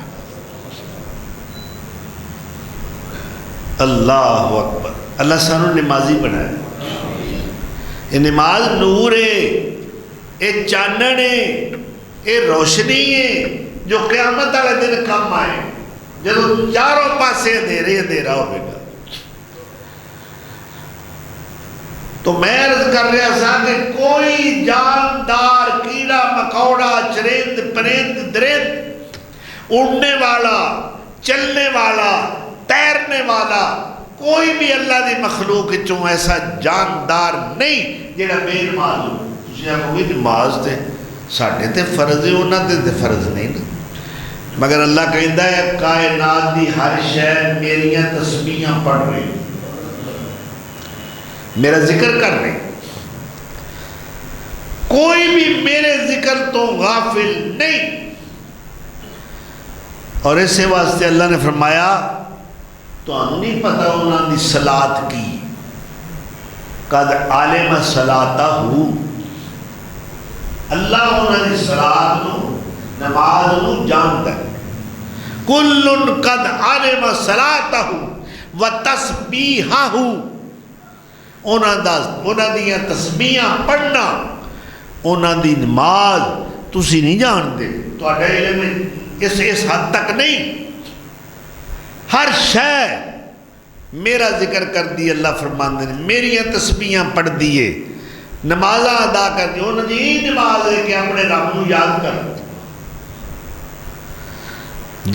اللہ اکبر۔ اللہ سانو نمازی بنایا۔ یہ نماز نور ہے، یہ چانن ہے، یہ روشنی ہے جو قیامت والے دن کام آئے جب چاروں پاسے اندھیرے اندھیرا ہوئے گا۔ تو میں عرض کر رہا تھا کہ کوئی جاندار کیڑا مکوڑا چرند پرند درند اڑنے والا چلنے والا تیرنے والا کوئی بھی اللہ دی مخلوق چوں ایسا جاندار نہیں جڑا بے نماز ہو۔ تسی آکھو گے نماز تے ساڈے تے فرض ہے، انہاں تے فرض نہیں نا، مگر اللہ کہندا ہے کائنات دی ہر شے میریاں تسبیحاں پڑھ رہی، میرا ذکر کر رہے، کوئی بھی میرے ذکر تو غافل نہیں۔ اور اسے واسطے اللہ نے فرمایا تو ہم نہیں پتہ انہوں نے صلاۃ کی، قد عالم صلاتہ، اللہ انہوں نے صلاۃ نو نماز نو جانتا ہے۔ کل قد عالم صلاتہ و تسبیحہ، انہاں دیاں تسبیحاں پڑھنا، انہاں دی نماز تسی نہیں جانتے، تہاڈا علم اس حد تک نہیں۔ ہر شے میرا ذکر کر دی، اللہ فرماندے نے میریاں تسبیحاں پڑھ دیے، نمازاں ادا کر دی، انہاں دی نماز ہے کہ اپنے رب نو یاد کر۔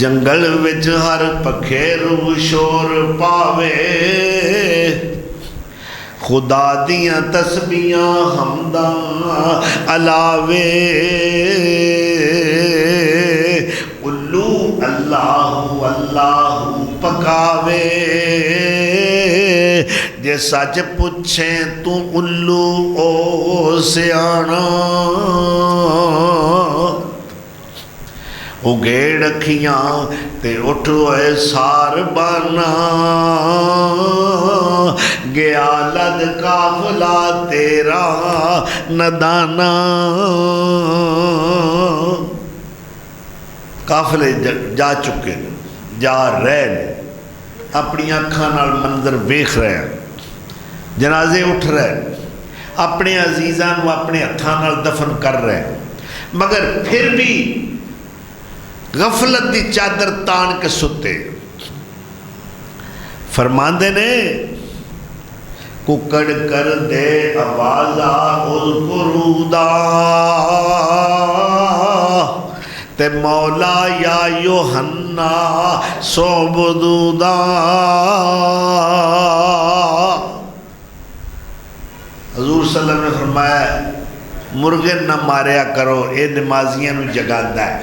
جنگل وچ ہر پکھیرو شور پاوے، خدا دیاں تسبیحاں حمداں علاوے، الو اللہ اللہ پکاوے، جے سچ پوچھیں تو الو او سیانا، اگیڑ اکھیاں تے اٹھ ہوئے سار بانا، گیا لد قافلہ تیرا ندانا۔ قافلے جا چکے جا رہے اپنی آنکھاں نال منظر ویکھ رہے ہیں، جنازے اٹھ رہے، اپنے عزیزاں نو اپنے ہتھاں نال دفن کر رہے، مگر پھر بھی غفلت دی چادر تان کے ستے۔ فرماندے نے ککڑ کر دے آوازا اذکرو دا، تے مولا یا یوحنا سعبدو دا۔ حضور صلی اللہ علیہ وسلم نے فرمایا مرغے نہ ماریا کرو، اے نمازیاں نو جگاندا ہے۔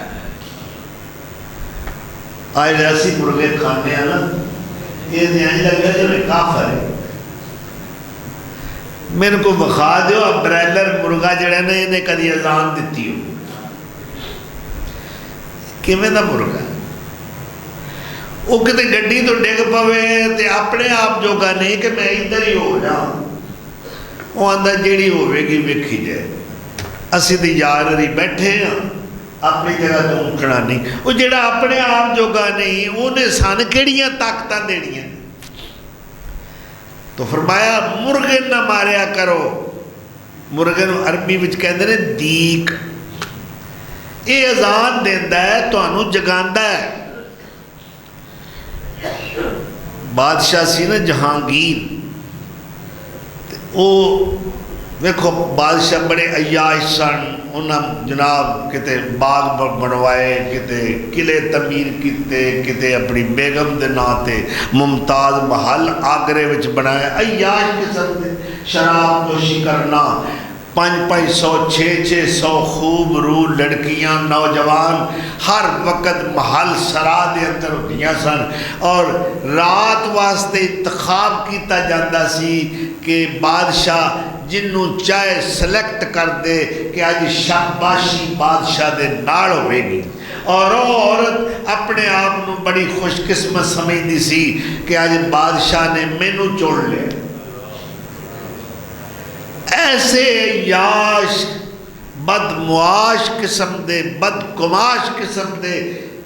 آج ایسی مرغے کھانے ہیں نا، یہ دھیان لگا جو کافر ہے۔ میرے کو بخا دیو برائلر مرغا جڑا نا انہیں کدی اذان دیتی ہو، کیویں دا مرغا وہ کتے گڈی تو ڈگ پوے تے اپنے آپ جوگا نہیں کہ میں ادھر ہی ہو جاؤں، وہ آندہ جیڑی ہوئے گی ویکھی جائے، اسی تے یار ہی بیٹھے ہیں اپنی جگہ تو اٹھنا نہیں۔ وہ جیڑا اپنے آپ جوگا نہیں انہیں سان کیڑیاں طاقتاں دینیاں۔ تو فرمایا مرغے نہ ماریا کرو، مرغے نو عربی وچ کہندے نے دیک، یہ اذان دیندا ہے تو انہوں جگاندا ہے۔ بادشاہ سی نا جہانگیر، او ویکھو بادشاہ بڑے عیاش سن، انہاں جناب کتے باغ بنوائے، کتے قلعے تعمیر کیتے، کتے اپنی بیگم دے نام تے ممتاز محل آگرے وچ بنائے، عیاش قسم دے، شراب نوشی کرنا، 500 600 خوب رو لڑکیاں نوجوان ہر وقت محل سرا دے اندر ہوتیاں سن، اور رات واسطے انتخاب کیتا جاندہ سی کہ بادشاہ جنوں چاہے سلیکٹ کر دے کہ آج شاباشی بادشاہ دے نال ہوئے گی، اور وہ عورت اپنے آپ نو بڑی خوش قسمت سمجھ دی سی کہ آج بادشاہ نے مینوں چوڑ لیا۔ ایسے یاش بد معاش قسم دے، بد کماش قسم دے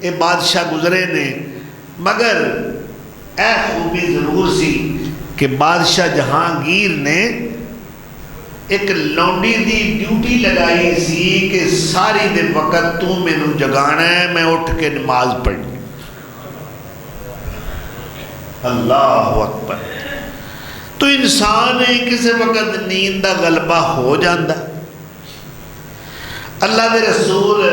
اے بادشاہ گزرے نے، مگر اے خوبی ضرور سی کہ بادشاہ جہانگیر نے ایک لونڈی دی ڈیوٹی لگائی سی کہ ساری دے وقت تو میں نو جگانا ہے، میں اٹھ کے نماز پڑھنی۔ اللہ اکبر۔ تو انسان ہے کسی وقت نیند دا غلبہ ہو جاندہ۔ اللہ دے رسول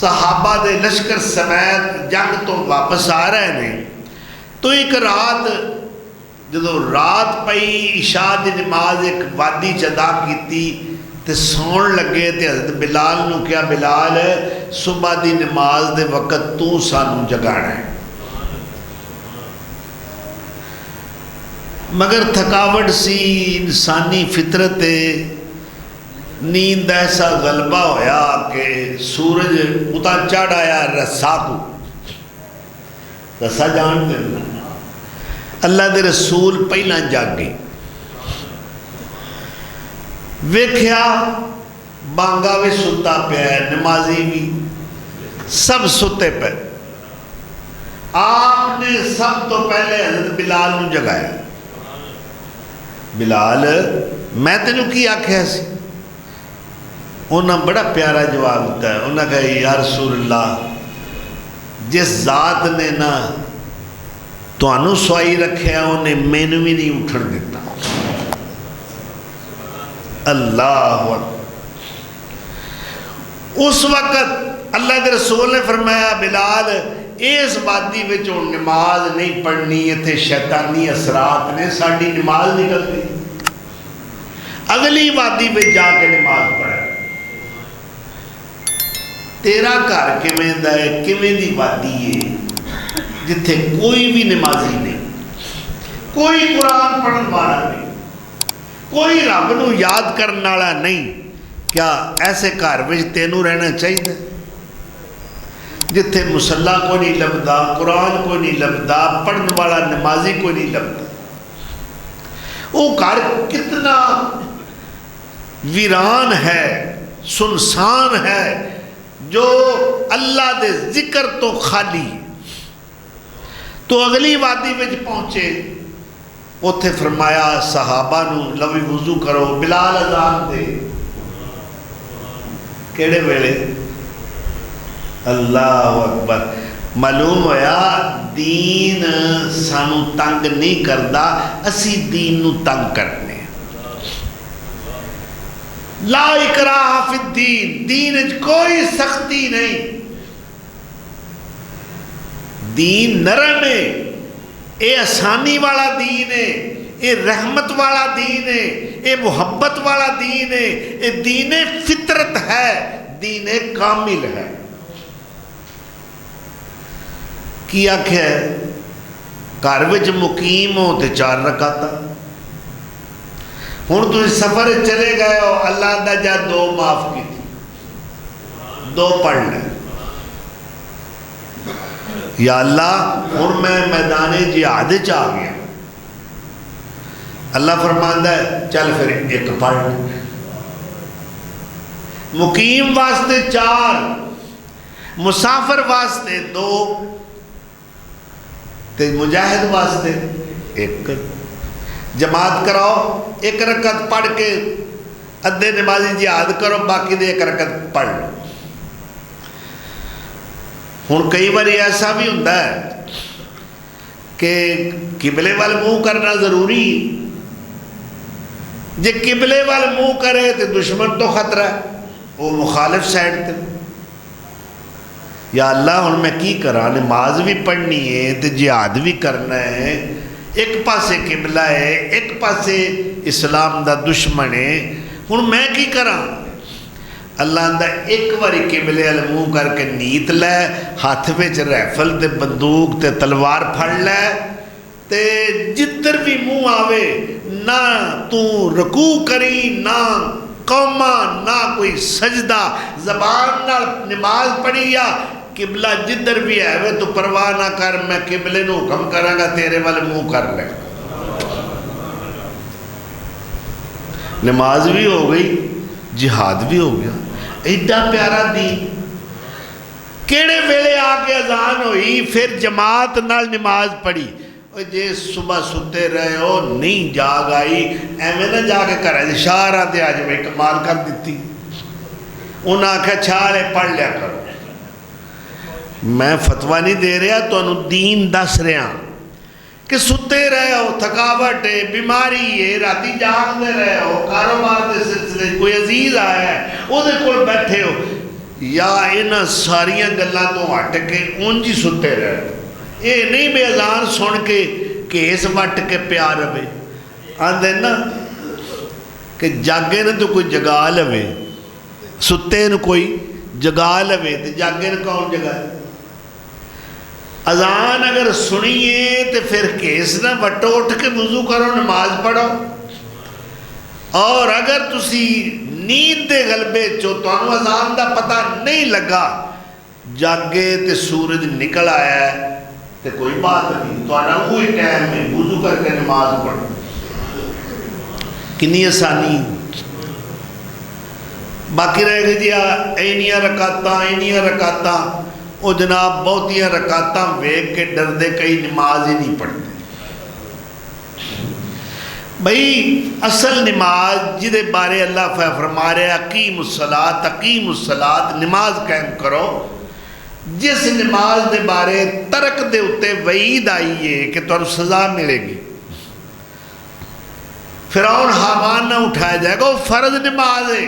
صحابہ دے لشکر سمیت جنگ تو واپس آ رہے ہیں، تو ایک رات جدو رات پئی عشاء دی نماز ایک وادی چدا کیتی تے سون لگے تے حضرت بلال نو کیا بلال صبح دی نماز دے وقت تو سانو جگانا ہے، مگر تھکاوٹ سی انسانی فطرت نیند ایسا غلبہ ہویا کہ سورج اتا چڑھ آیا رسا کو، رسا جان دینا، اللہ دے رسول پہلا جاگے، ویکھیا بانگا بھی ستا پہ ہے، نمازی بھی سب ستے پہ، آپ نے سب تو پہلے حضرت بلال نو جگایا۔ بلال میں تینوں کی آکھیا سی؟ انہاں بڑا پیارا جواب دیتا ہے، انہاں کہا یا رسول اللہ جس ذات نے نا تو انہوں سوائی رکھے انہیں مینوں بھی نہیں اٹھن دیتا۔ اللہ اکبر۔ اس وقت اللہ دے رسول نے فرمایا بلال اس وادی وچ نماز نہیں پڑھنی، اتنے شیطانی اثرات نے ساری نماز نکل گئی، اگلی وادی وچ جا کے نماز پڑھا۔ تیرا گھر کیویں دا ہے، کیویں دی وادی ہے جتھے کوئی بھی نمازی نہیں، کوئی قرآن پڑھن والا نہیں، کوئی رب نو یاد کرنے والا نہیں، کیا ایسے گھر وچ تینوں رہنا چاہیے جتھے مصلا کو نہیں لبدا، قرآن کو نہیں لبدا، پڑھن والا نمازی کو نہیں لبدا؟ وہ گھر کتنا ویران ہے، سنسان ہے، جو اللہ دے ذکر تو خالی۔ تو اگلی وادی وچ پہنچے، اتھے فرمایا صحابہ نو لوی وضو کرو، بلال اذان دے۔ کیڑے ویلے؟ اللہ اکبر۔ معلوم ہویا دین سانو تنگ نہیں کردا، اسی دین نو تنگ کرنے۔ لا اکراہ فی الدین، دین اچ کوئی سختی نہیں، دین نرم ہے، اے آسانی والا دین ہے، اے رحمت والا دین ہے، اے محبت والا دین ہے، اے دین فطرت ہے، دین کامل ہے۔ کی آکھے گھر وچ مقیم ہو تے 4 رکعتاں، ہن تسی سفر چلے گئے ہو، اللہ دا جا 2 معاف کی تھی، 2 پڑھ لیں، یا اللہ ہن میں میدان جہاد آ گیا. اللہ فرماندا ہے چل پھر ایک پڑھ. مقیم واسطے 4، مسافر واسطے 2 تے مجاہد واسطے 1. جماعت کراؤ، 1 رکعت پڑھ کے ادھے نمازی جہاد کرو، باقی دے 1 رکعت پڑھ. ہن کئی بار ایسا بھی ہوتا ہے کہ قبلے وال منہ کرنا ضروری. جے قبلے وال منہ کرے تو دشمن تو خطرہ ہے، وہ مخالف سائڈ تے. یا اللہ ہن میں کی کرا، نماز بھی پڑھنی ہے تو جہاد بھی کرنا ہے، ایک پاسے قبلہ ہے ایک پاسے اسلام دا دشمن ہے، ہن میں کی کرا. اللہ آندا ایک باری قبلے وال منہ کر کے نیت لے، ہاتھ وچ رائفل تے بندوق تے تلوار پھڑ لے، تے جدھر بھی منہ آوے نہ تو رکوع کری، نہ قوما، نہ کوئی سجدہ، زبان نال نماز پڑھی یا قبلہ جدھر بھی ہے تو پرواہ نہ کر، میں قبلے نو حکم کراں گا تیرے والے منہ کر لے. نماز بھی ہو گئی، جہاد بھی ہو گیا. ایڈا پیارا دین. کیڑے ویلے آ کے اذان ہوئی پھر جماعت نال نماز پڑھی. جے صبح ستے رہے ہو نہیں جاگ آئی، ایویں نہ جا کے گھر شہراں تے اج میں کمال کر دیتی. انہاں آکھیا چھاڑے پڑھ لیا کرو. میں فتویٰ نہیں دے رہا، تو انہوں دین دس رہا کہ ستے رہے ہو، تھکاوٹ ہے، بیماری ہے، راتی جاگ دے رہے ہو، کاروبار دے سلسلے کوئی عزیز آیا ہے وہ دے کول بیٹھے ہو، یا انہاں ساریاں گلاں تو ہٹ کے اونج ہی ستے رہے. اے نہیں بے اذان سن کے کیس وٹ کے پیار رہے. آندے نا کہ جاگے نے تو کوئی جگا لوے، ستے نے کوئی جگا لوے، تو جاگے نے کون جگائے. اذان اگر سنیے تو پھر کیس نہ وٹو، اٹھ کے وضو کرو، نماز پڑھو. اور اگر تسی نیند دے غلبے چو تو اذان دا پتہ نہیں لگا، جاگے تے سورج نکل آیا ہے تے کوئی بات نہیں، تو آنا وہی ٹائم میں وضو کر کے نماز پڑھو. کنی آسانی. باقی رہ گئی جی اینیاں رکعتاں اینیاں رکعتاں، وہ جناب بہتیاں رکعتاں ویکھ کے ڈردے کئی نماز ہی نہیں پڑھتے. بھئی اصل نماز جدے بارے اللہ فرما رہے اقیم الصلاۃ، اقیم الصلاۃ، نماز قائم کرو. جس نماز دے بارے ترک دے اتے وعید آئی ہے کہ تمہیں سزا ملے گی. فرعون حامان نہ اٹھایا جائے گا، وہ فرض نماز ہے.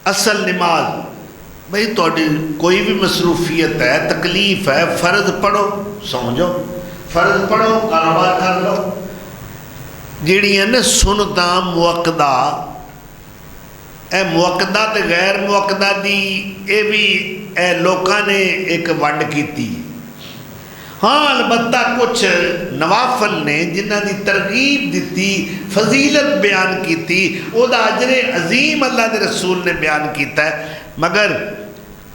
اصل نماز بھئی توڑی کوئی بھی مصروفیت ہے، تکلیف ہے، فرض پڑھو، سمجھو فرض پڑھو، کاروبار کر لو. جیڑی ہے نا سنتاں موقدہ، اے موقدہ تے غیر موقدہ دی اے بھی اے لوکاں نے ایک ونڈ کیتی. ہاں البتہ کچھ نوافل نے جنہ دی ترغیب دیتی، فضیلت بیان کیتی، او دا اجر عظیم اللہ دے رسول نے بیان کیتا ہے. مگر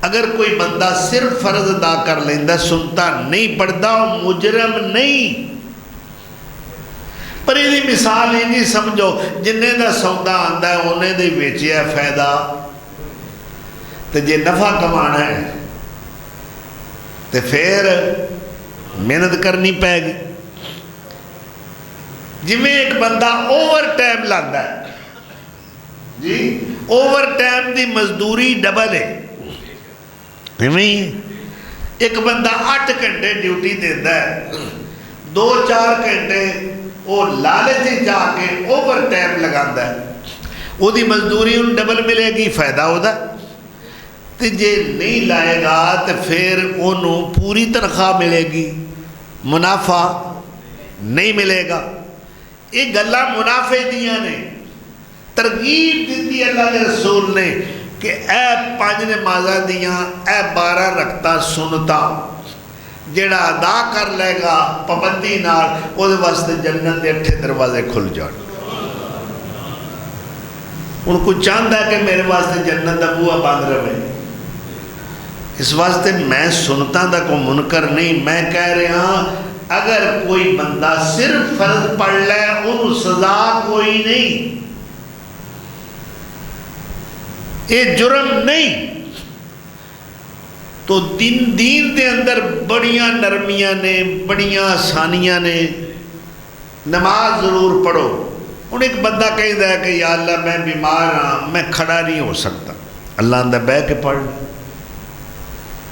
اگر کوئی بندہ صرف فرض ادا کر لیندہ، سنتا نہیں پڑھتا، وہ مجرم نہیں. پر یہ مثال ہی نہیں سمجھو جنہیں دا سودا آندہ ہے انہیں دے بیچے ہے فائدہ، تو جے نفع کمانا ہے تو پھر محنت کرنی پائے گی. جی میں ایک بندہ اوور ٹائم لاندہ ہے، جی اوور ٹائم دی مزدوری ڈبل ہے. ایک بندہ 8 گھنٹے ڈیوٹی دیتا ہے، 2-4 گھنٹے وہ لالچ جا کے اوور ٹائم لگاندہ ہے، وہ دی مزدوری ان ڈبل ملے گی، فائدہ ہوتا. تو جے نہیں لائے گا تو پھر انہوں پوری تنخواہ ملے گی، منافع نہیں ملے گا. یہ گلہ منافع دیاں نے. ترغیب دیتی اللہ کے رسول نے کہ اے 5 نمازہ دیاں، اے 12 رکعتاں سنتا، جیڑا ادا کر لے گا پابندی نال، وہ دے واسطے جنت دے 8 دروازے کھل جان. ان کو چاہتا ہے کہ میرے واسطے جنت دا بوہا بند رہے، اس واسطے میں سنتا دا کوئی منکر نہیں، میں کہہ رہا ہاں اگر کوئی بندہ صرف فرض پڑھ لے انہوں سزا کوئی نہیں، یہ جرم نہیں۔ تو دین دے اندر بڑیاں نرمیاں نے، بڑیاں آسانیاں نے۔ نماز ضرور پڑھو۔ ہوں ایک بندہ کہتا ہے کہ یا اللہ میں بیمار ہاں، میں کھڑا نہیں ہو سکتا، اللہ اندر بہ کے پڑھ لے۔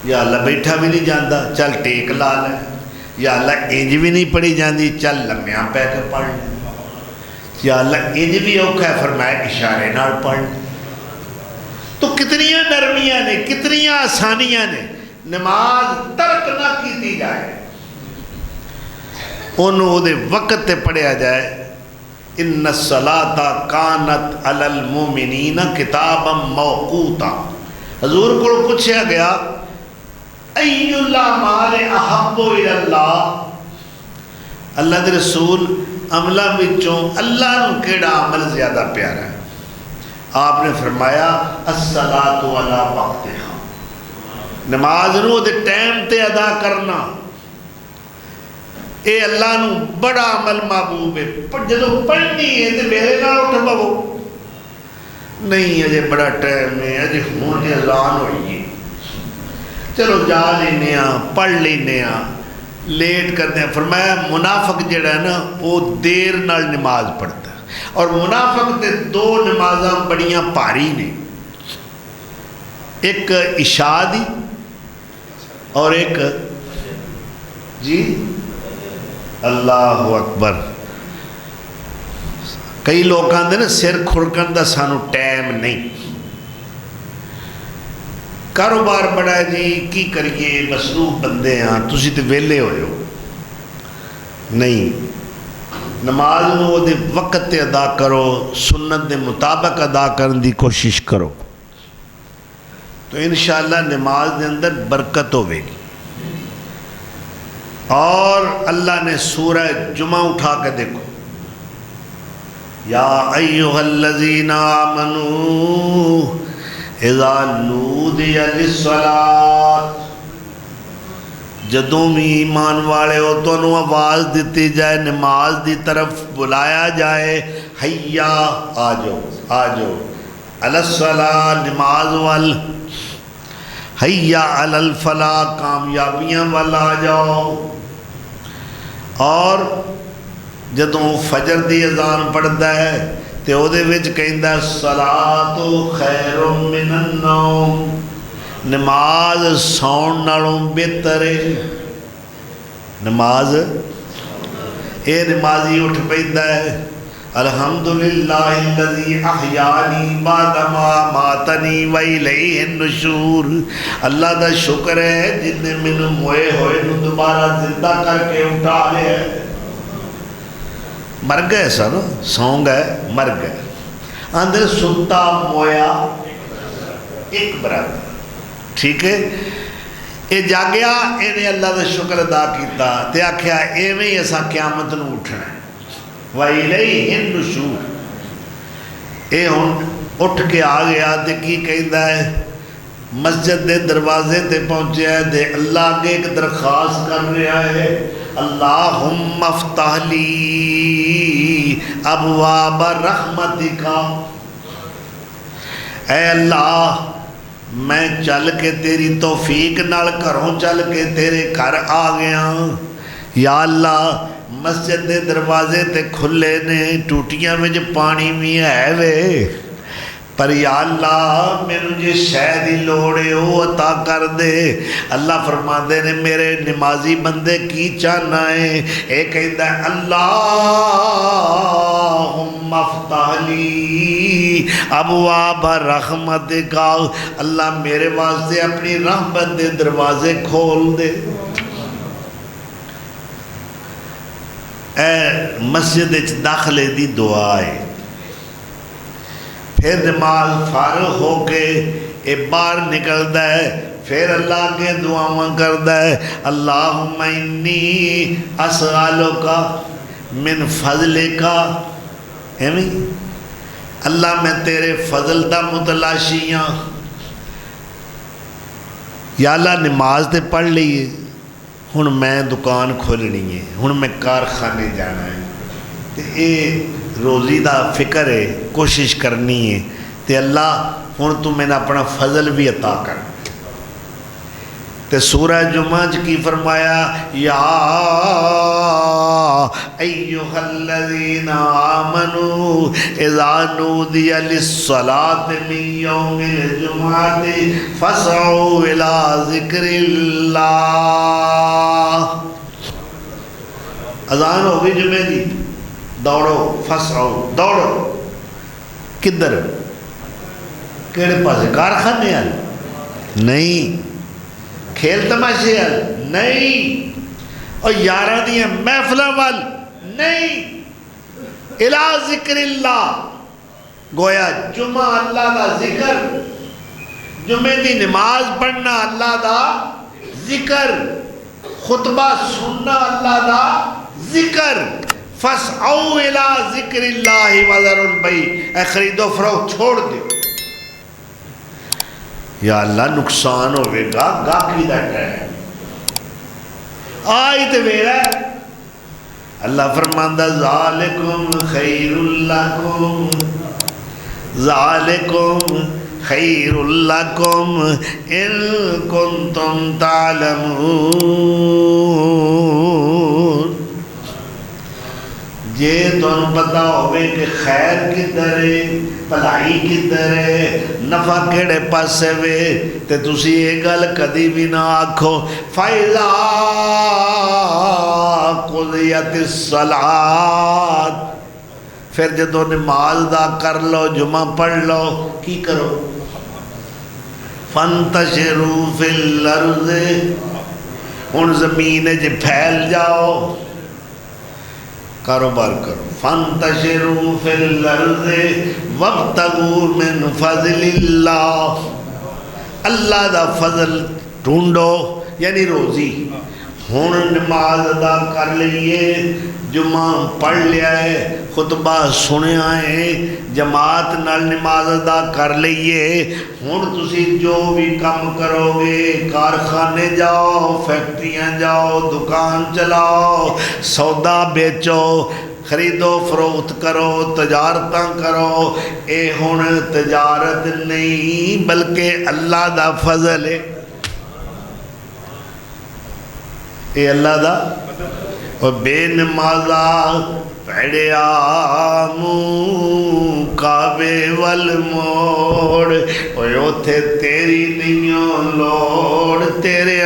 یا اللہ بیٹھا بھی نہیں جاندہ، چل ٹیک لا لے۔ یا اللہ انج بھی نہیں پڑھی جاندی، چل لمیاں پہ کے پڑھ لے۔ یا اللہ انج بھی اوکھا ہے، فرمایا اشارے نال پڑھ لے۔ تو کتنیاں نرمیاں نے، کتنیاں آسانیاں نے۔ نماز ترک نہ کیتی جائے، انہوں دے وقت تے پڑھیا جائے۔ ان الصلاۃ کانت علی المؤمنین کتابا موقوتا۔ حضور کو پوچھا گیا ای الاعمال احب الی اللہ، اللہ دے رسول عملہ وچوں اللہ نو کیڑا عمل زیادہ پیارا ہے؟ آپ نے فرمایا الصلاۃ علی وقتہا، نماز نو دے ٹائم تے ادا کرنا، اے اللہ نو بڑا عمل محبوب ہے۔ پر جدو پڑھنی ہے تو میرے نال اٹھ بو، نہیں اجے بڑا ٹائم ہے، اجے ہون اذان ہوئی ہے، چلو جا لینے ہاں پڑھ لینے ہاں، لیٹ کرتے ہیں۔ فرمایا منافق جڑا ہے نا وہ دیر نال نماز پڑھتا ہے، اور منافق دے دو نمازاں بڑیاں پاری نے، ایک عشاء دی اور ایک جی اللہ اکبر۔ کئی لوگ آتے نا سر کھڑکن دا سانو ٹائم نہیں، کاروبار بڑا ہے جی کی کریے، مصروف بندے ہاں، تسی تے ویلے ہوئے ہو۔ نہیں، نماز نو دے وقت تے ادا کرو، سنت دے مطابق ادا کرن دی کوشش کرو، تو انشاءاللہ نماز دے اندر برکت ہوے گی۔ اور اللہ نے سورہ جمعہ اٹھا کے دیکھو، یا ایھا الذین آمنوا اذا نودی للصلاۃ، جدوں بھی ایمان والے ہو تو انہوں آواز دیتی جائے، نماز دی طرف بلایا جائے، حیا آجو آجو، علی الصلاۃ نماز وال، حیا علی الفلاح کامیابیاں وال آ جاؤ۔ اور جدوں فجر دی اذان پڑھتا ہے تے او دے وچ کہندا الصلاۃ خیر من النوم، نماز سون نالوں بہتر ہے۔ نماز اے نمازی اٹھ پیندا ہے، الحمدللہ الذی احیانی بعد ما اماتنی والیہ النشور، اللہ دا شکر ہے جن نے مینوں موئے ہوئے نو دوبارہ زندہ کر کے اٹھا لیا ہے۔ مر گئے سن، سون گئے، مر گئے، اندر سنتا مویا ایک برابر، ٹھیک ہے۔ یہ جاگیا، انہیں اللہ دا شکر ادا کیتا تے آکھیا ایویں ہی اساں قیامت نو اٹھنا ہے، وَإِلَيْهِ النُّشُورُ۔ اے ہن اٹھ کے آ گیا تے کی کہندا ہے، مسجد دے دروازے تے پہنچیا ہے تے اللہ کے ایک درخواست کر رہا ہے، اللہم افتح لی ابواب رحمتک، اے اللہ میں چل کے تیری توفیق نال گھروں چل کے تیرے گھر آ گیا، یا اللہ مسجد دے دروازے تے کھلے نے، ٹوٹیاں وچ پانی بھی ہے وے، پر یا اللہ میرے جے شے دی لوڑ ہے وہ عطا کر دے۔ اللہ فرماندے نے میرے نمازی بندے کی چاہنا ہے، اے کہتا ہے اللہم افتح لی ابواب رحمتک، اللہ میرے واسطے اپنی رحمت دے دروازے کھول دے۔ اے مسجد داخلے دی دعا ہے، پھر نماز فارغ ہو کے اے باہر نکلتا ہے، پھر اللہ کے دعاواں کرتا ہے، اللہم انی اسألک من فضلک، اللہ میں تیرے فضل دا متلاشی ہاں، یا اللہ نماز تے پڑھ لیے، ہن میں دکان کھولنی ہے، ہن میں کارخانے جانا ہے، تے اے روزی دا فکر ہے، کوشش کرنی ہے، تے اللہ ہن تو میں نے اپنا فضل بھی عطا کر۔ تے سورہ جمعہ کی فرمایا یا ایھا الذین آمنوا اذا نودی للصلاۃ من یوم الجمعۃ فاسعوا الی ذکر اللہ۔ اذان ہو گئی جمعے دی، دوڑو، فاسعوا، دوڑو، کدھر؟ کہڑے پاسے؟ کارخانے ہیں؟ نہیں، کھیل تماشے ہل نہیں، اور یاراں دیاں محفلاں وال نہیں، الی ذکر اللہ۔ گویا جمعہ اللہ دا ذکر، جمعے دی نماز پڑھنا اللہ دا ذکر، خطبہ سننا اللہ دا ذکر۔ فاسعوا الی ذکر اللہ وذروا البیع، اے خرید و فروخت چھوڑ دو۔ یا اللہ نقصان ہوئے گا، گاہکی دا ٹائم آئی تے ویڑا ہے۔ اللہ فرماندہ ذالکم خیر لکم، ذالکم خیر لکم ان کنتم تعلمون۔ جے تمہیں پتہ ہوئے کہ خیر کدھر ہے، بھلائی کدھر ہے، نفع کیڑے پاسے وے، تے تسی یہ گل کدی بھی نہ آکھو فَإِذَا قُضِيَتِ الصَّلَاةُ، پھر جدو نماز دا کر لو، جمعہ پڑھ لو، کی کرو؟ فَانْتَشِرُوا فِي الْأَرْضِ، ان زمین جے پھیل جاؤ، کاروبار کرو۔ فَانْتَشِرُوا فِي الْأَرْضِ وَابْتَغُوا مِنْ فَضْلِ اللَّهِ، اللہ دا فضل ڈھونڈو، یعنی روزی۔ ہن نماز ادا کر لئیے، جمعہ پڑھ لیا ہے، خطبہ سنیا ہے، جماعت نال نماز ادا کر لئیے، ہن تسی جو بھی کام کرو گے، کارخانے جاؤ، فیکٹریاں جاؤ، دکان چلاؤ، سودا بیچو، خرید و فروخت کرو، تجارتاں کرو، اے ہن تجارت نہیں بلکہ اللہ دا فضل ہے، اے اللہ دا۔ اور بے نمازا پیڑیا منہ کعبے وال موڑ، اوے اوتھے تیری نہیں لوڑ، تیرے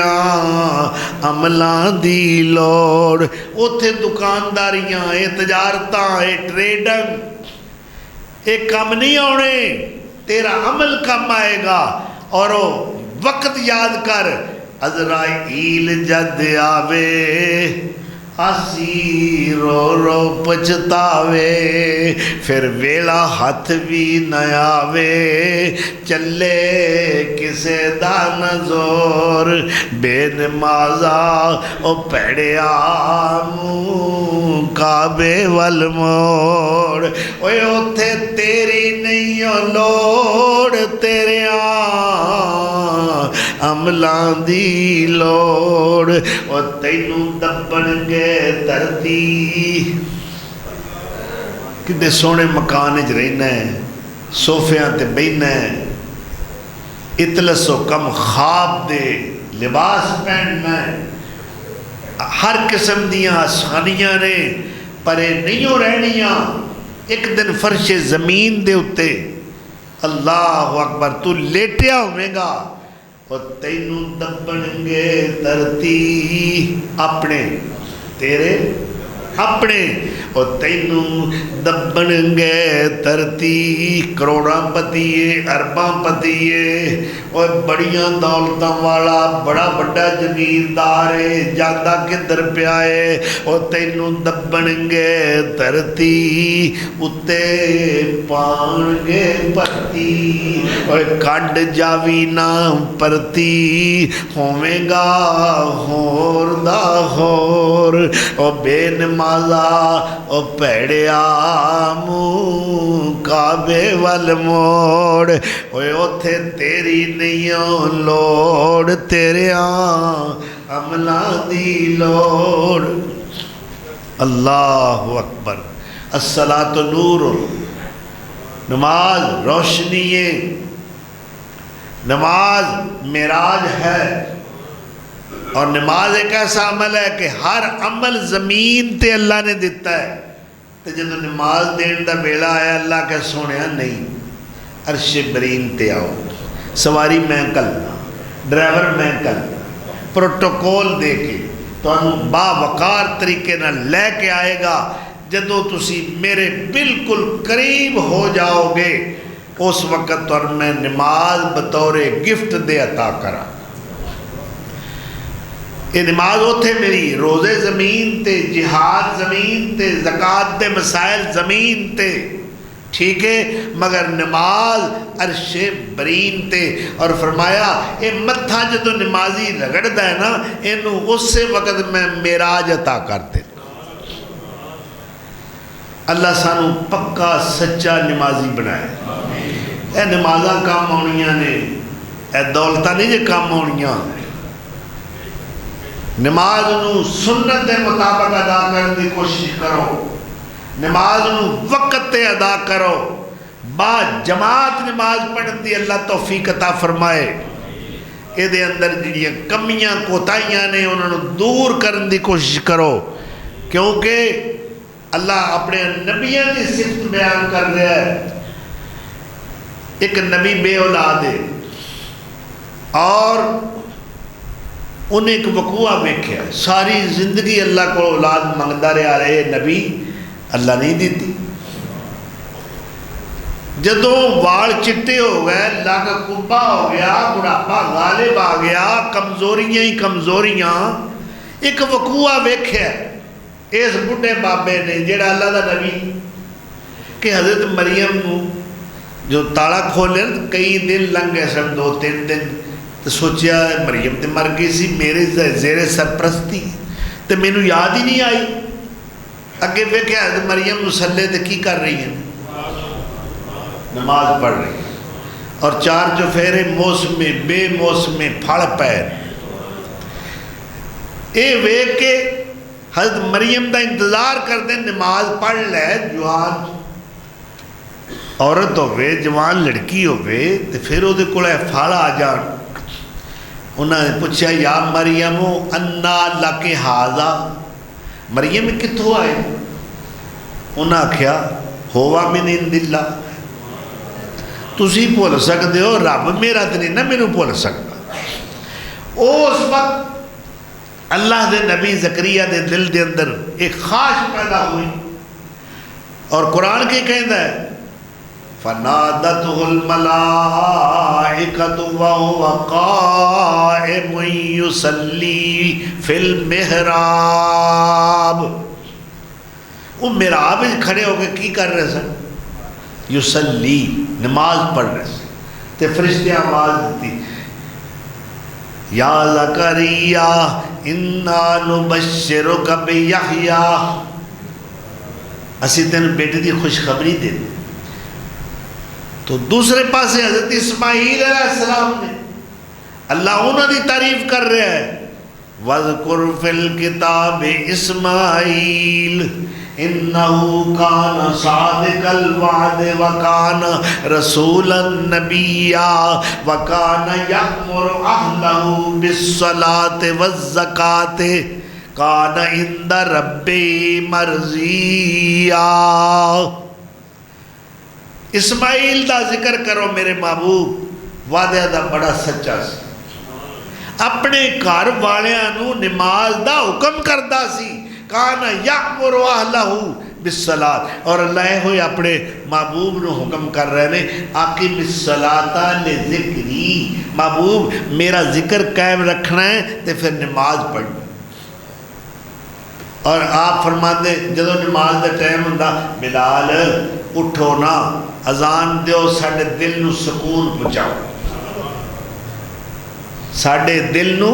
عملاں دی لوڑ، اوتھے دکانداریاں، اے تجارتاں، اے ٹریڈنگ، اے کم نہیں آنے، تیرا عمل کم آئے گا۔ اور وقت یاد کر، عزرائیل جد آوے، ہسی رو رو پچھتاوے، پھر ویلا ہاتھ بھی نہ آوے، چلے کسے دا نزور، بے نمازا او پیڑیا منہ کعبے وال موڑ، اوے اوتھے تیری نہیں لوڑ، تیرے عملاں دی لوڑ، او تینوں دبن گے دردی۔ کدے سونے مکان وچ رہنا ہے، صوفیاں تے بیٹھنا ہے، اطلس و کم خواب دے لباس پہننا ہے، ہر قسم دیاں آسانیاں نے، پرے نہیں رہنیاں، ایک دن فرش زمین دے اتے اللہ اکبر تو لیٹیا ہوئے گا، اور تینوں دبن گے دھرتی، اپنے تیرے اپنے، اور تینوں دبن گے دھرتی، کروڑاں پتیے، ارباں پتیے، اور بڑیاں دولتاں والا بڑا بڑا جگیردار ہے، جاندہ کدھر پیائے، اور تینوں دبن گے دھرتی، اتے پان گے پرتی، اور کڈ جاوی نہ پرتی، ہوئے گا ہور دا ہور، او بے نمازا او پیڑیا منہ کعبے وال موڑ اوے اوتھے تیری نہیں لوڑ تیرے عملاں دی لوڑ اللہ اکبر الصلاۃ نور نماز روشنی ہے نماز معراج ہے اور نماز ایک ایسا عمل ہے کہ ہر عمل زمین تے اللہ نے دیتا ہے تو جب نماز دین دا ویلا آیا اللہ کہ سونیا نہیں عرش برین تے آؤ سواری میں کرنا ڈرائیور میں کرنا پروٹوکول دے کے تو با وقار طریقے نہ لے کے آئے گا جدو تسی میرے بالکل قریب ہو جاؤ گے اس وقت اور میں نماز بطور گفٹ دے عطا کرا یہ نماز ہوتے میری روزے زمین تے جہاد زمین تے زکوٰۃ دے مسائل زمین تے ٹھیک ہے مگر نماز عرش برین تے اور فرمایا اے متھا جدو نمازی رگڑدا ہے نا اینو اس وقت میں معراج عطا کرتے اللہ سانو پکا سچا نمازی بنائے اے نمازاں کام آنیاں نے اے دولتہ نہیں جے کام آنیاں نماز نو سنت دے مطابق ادا کرنے دی کوشش کرو نماز نو وقت تے ادا کرو با جماعت نماز پڑھن دی اللہ توفیق عطا فرمائے اے دے اندر جڑیاں کمیاں کوتاہیاں نے انہوں نے دور کرنے دی کوشش کرو کیونکہ اللہ اپنے نبیوں کی صفت بیان کر رہا ہے ایک نبی بے اولاد ہے اور انہیں ایک وقوعہ ویکھیا ساری زندگی اللہ کو اولاد منگتا رہا رہے نبی اللہ نہیں دیتی جدوں وال چٹے ہو گئے لگ کبا ہو گیا بڑھاپا غالب آ گیا کمزوریاں ہی کمزوریاں ایک وقوعہ ویکھیا اس بڑھے بابے نے جڑا اللہ دا نبی کہ حضرت مریم کو جو تالا کھولے کئی دن لنگ گئے سن 2-3 دن تو سوچیا مریم تے مر گئی سی میرے زیر سرپرستی تو میں نو یاد ہی نہیں آئی اگے ویکھیا حضرت مریم مسلے تے کی کر رہی ہیں نماز پڑھ رہی ہیں اور 4 چوفیرے موسمے بے موسمے پھڑ پیر اے ویکھ کے حضرت مریم دا انتظار کر دیں نماز پڑھ لے جوان عورت ہوئے جوان لڑکی ہوئے تو پھر وہ دے کولے پھال آ جان انہوں نے پوچھا یا مریم انا لک ھذا مریم کتھوں آئے انہوں نے کہا ہوا من عند اللہ تسی بھول سکتے ہو رب میرا تو نہیں نہ مینوں بھول سکتا اس وقت اللہ دے نبی زکریا دے دل دے اندر ایک خواہش پیدا ہوئی اور قرآن کے کہتا ہے فَنَادَتْهُ الْمَلَائِكَةُ وَهُوَ قَائِمٌ يُصَلِّي فِي الْمِحْرَابِ وہ محراب کھڑے ہو کے کی کر رہے سن یصلی نماز پڑھ رہے سن تے فرشتے آواز دیتی یا زکریا انا نبشرک بیحییٰ اسی تین بیٹے دی خوشخبری دے دیں تو دوسرے پاسے حضرت اسماعیل علیہ السلام نے اللہ انہوں نے تعریف کر رہے ہیں وَذْكُرْ فِي الْكِتَابِ إِسْمَاعِيلَ إِنَّهُ كَانَ صَادِقَ الْوَعْدِ وَكَانَ رَسُولًا نَبِيًّا وَكَانَ يَأْمُرُ أَهْلَهُ بِالصَّلَاةِ وَالزَّكَاةِ كَانَ عِندَ رَبِّهِ مَرْضِيًّا اسماعیل دا ذکر کرو میرے محبوب وعدہ دا بڑا سچا سی اپنے گھر والیاں نو نماز دا حکم کردا سی کانا یأمر اہلہ بالصلاۃ اور اللہ ہوئے اپنے محبوب نو حکم کر رہے نے اقم الصلاۃ لذکری محبوب میرا ذکر قائم رکھنا ہے تے پھر نماز پڑھنا اور آپ فرماتے جدو نماز دا ٹائم ہوندا بلال اٹھو نا اذان دیو ساڑھے دل نو سکون پہنچاؤ ساڑھے دل نو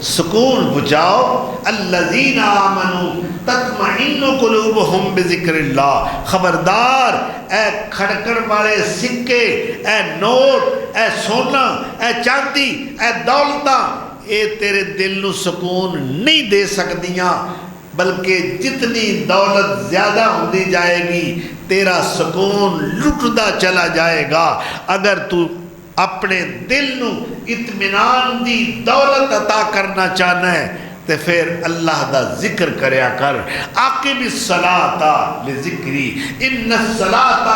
سکون پہنچاؤ۔ الذین آمنوا تطمئن قلوبہم بذکر اللہ، خبردار اے کھڑکڑ والے سکے، اے نوٹ، اے سونا، اے چاندی، اے دولتاں، اے تیرے دل نو سکون نہیں دے سکدیاں، بلکہ جتنی دولت زیادہ ہوتی جائے گی تیرا سکون لٹدا چلا جائے گا۔ اگر تو اپنے دل نو اطمینان دی دولت عطا کرنا چاہنا ہے تو پھر اللہ دا ذکر کریا کر۔ عاقب الصلاۃ لذکری ان الصلاۃ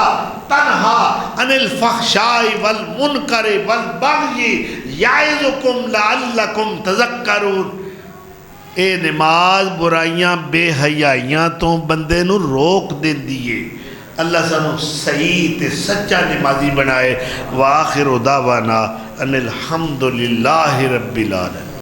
تنہا عن الفحشاء والمنکر والبغی یعظکم لعلکم تذکرون۔ اے نماز برائیاں بے حیائیاں تو بندے نو روک دین دیئے۔ اللہ سانو صحیح تے سچا نمازی بنائے۔ وآخر دعوانا ان الحمدللہ رب العالمین۔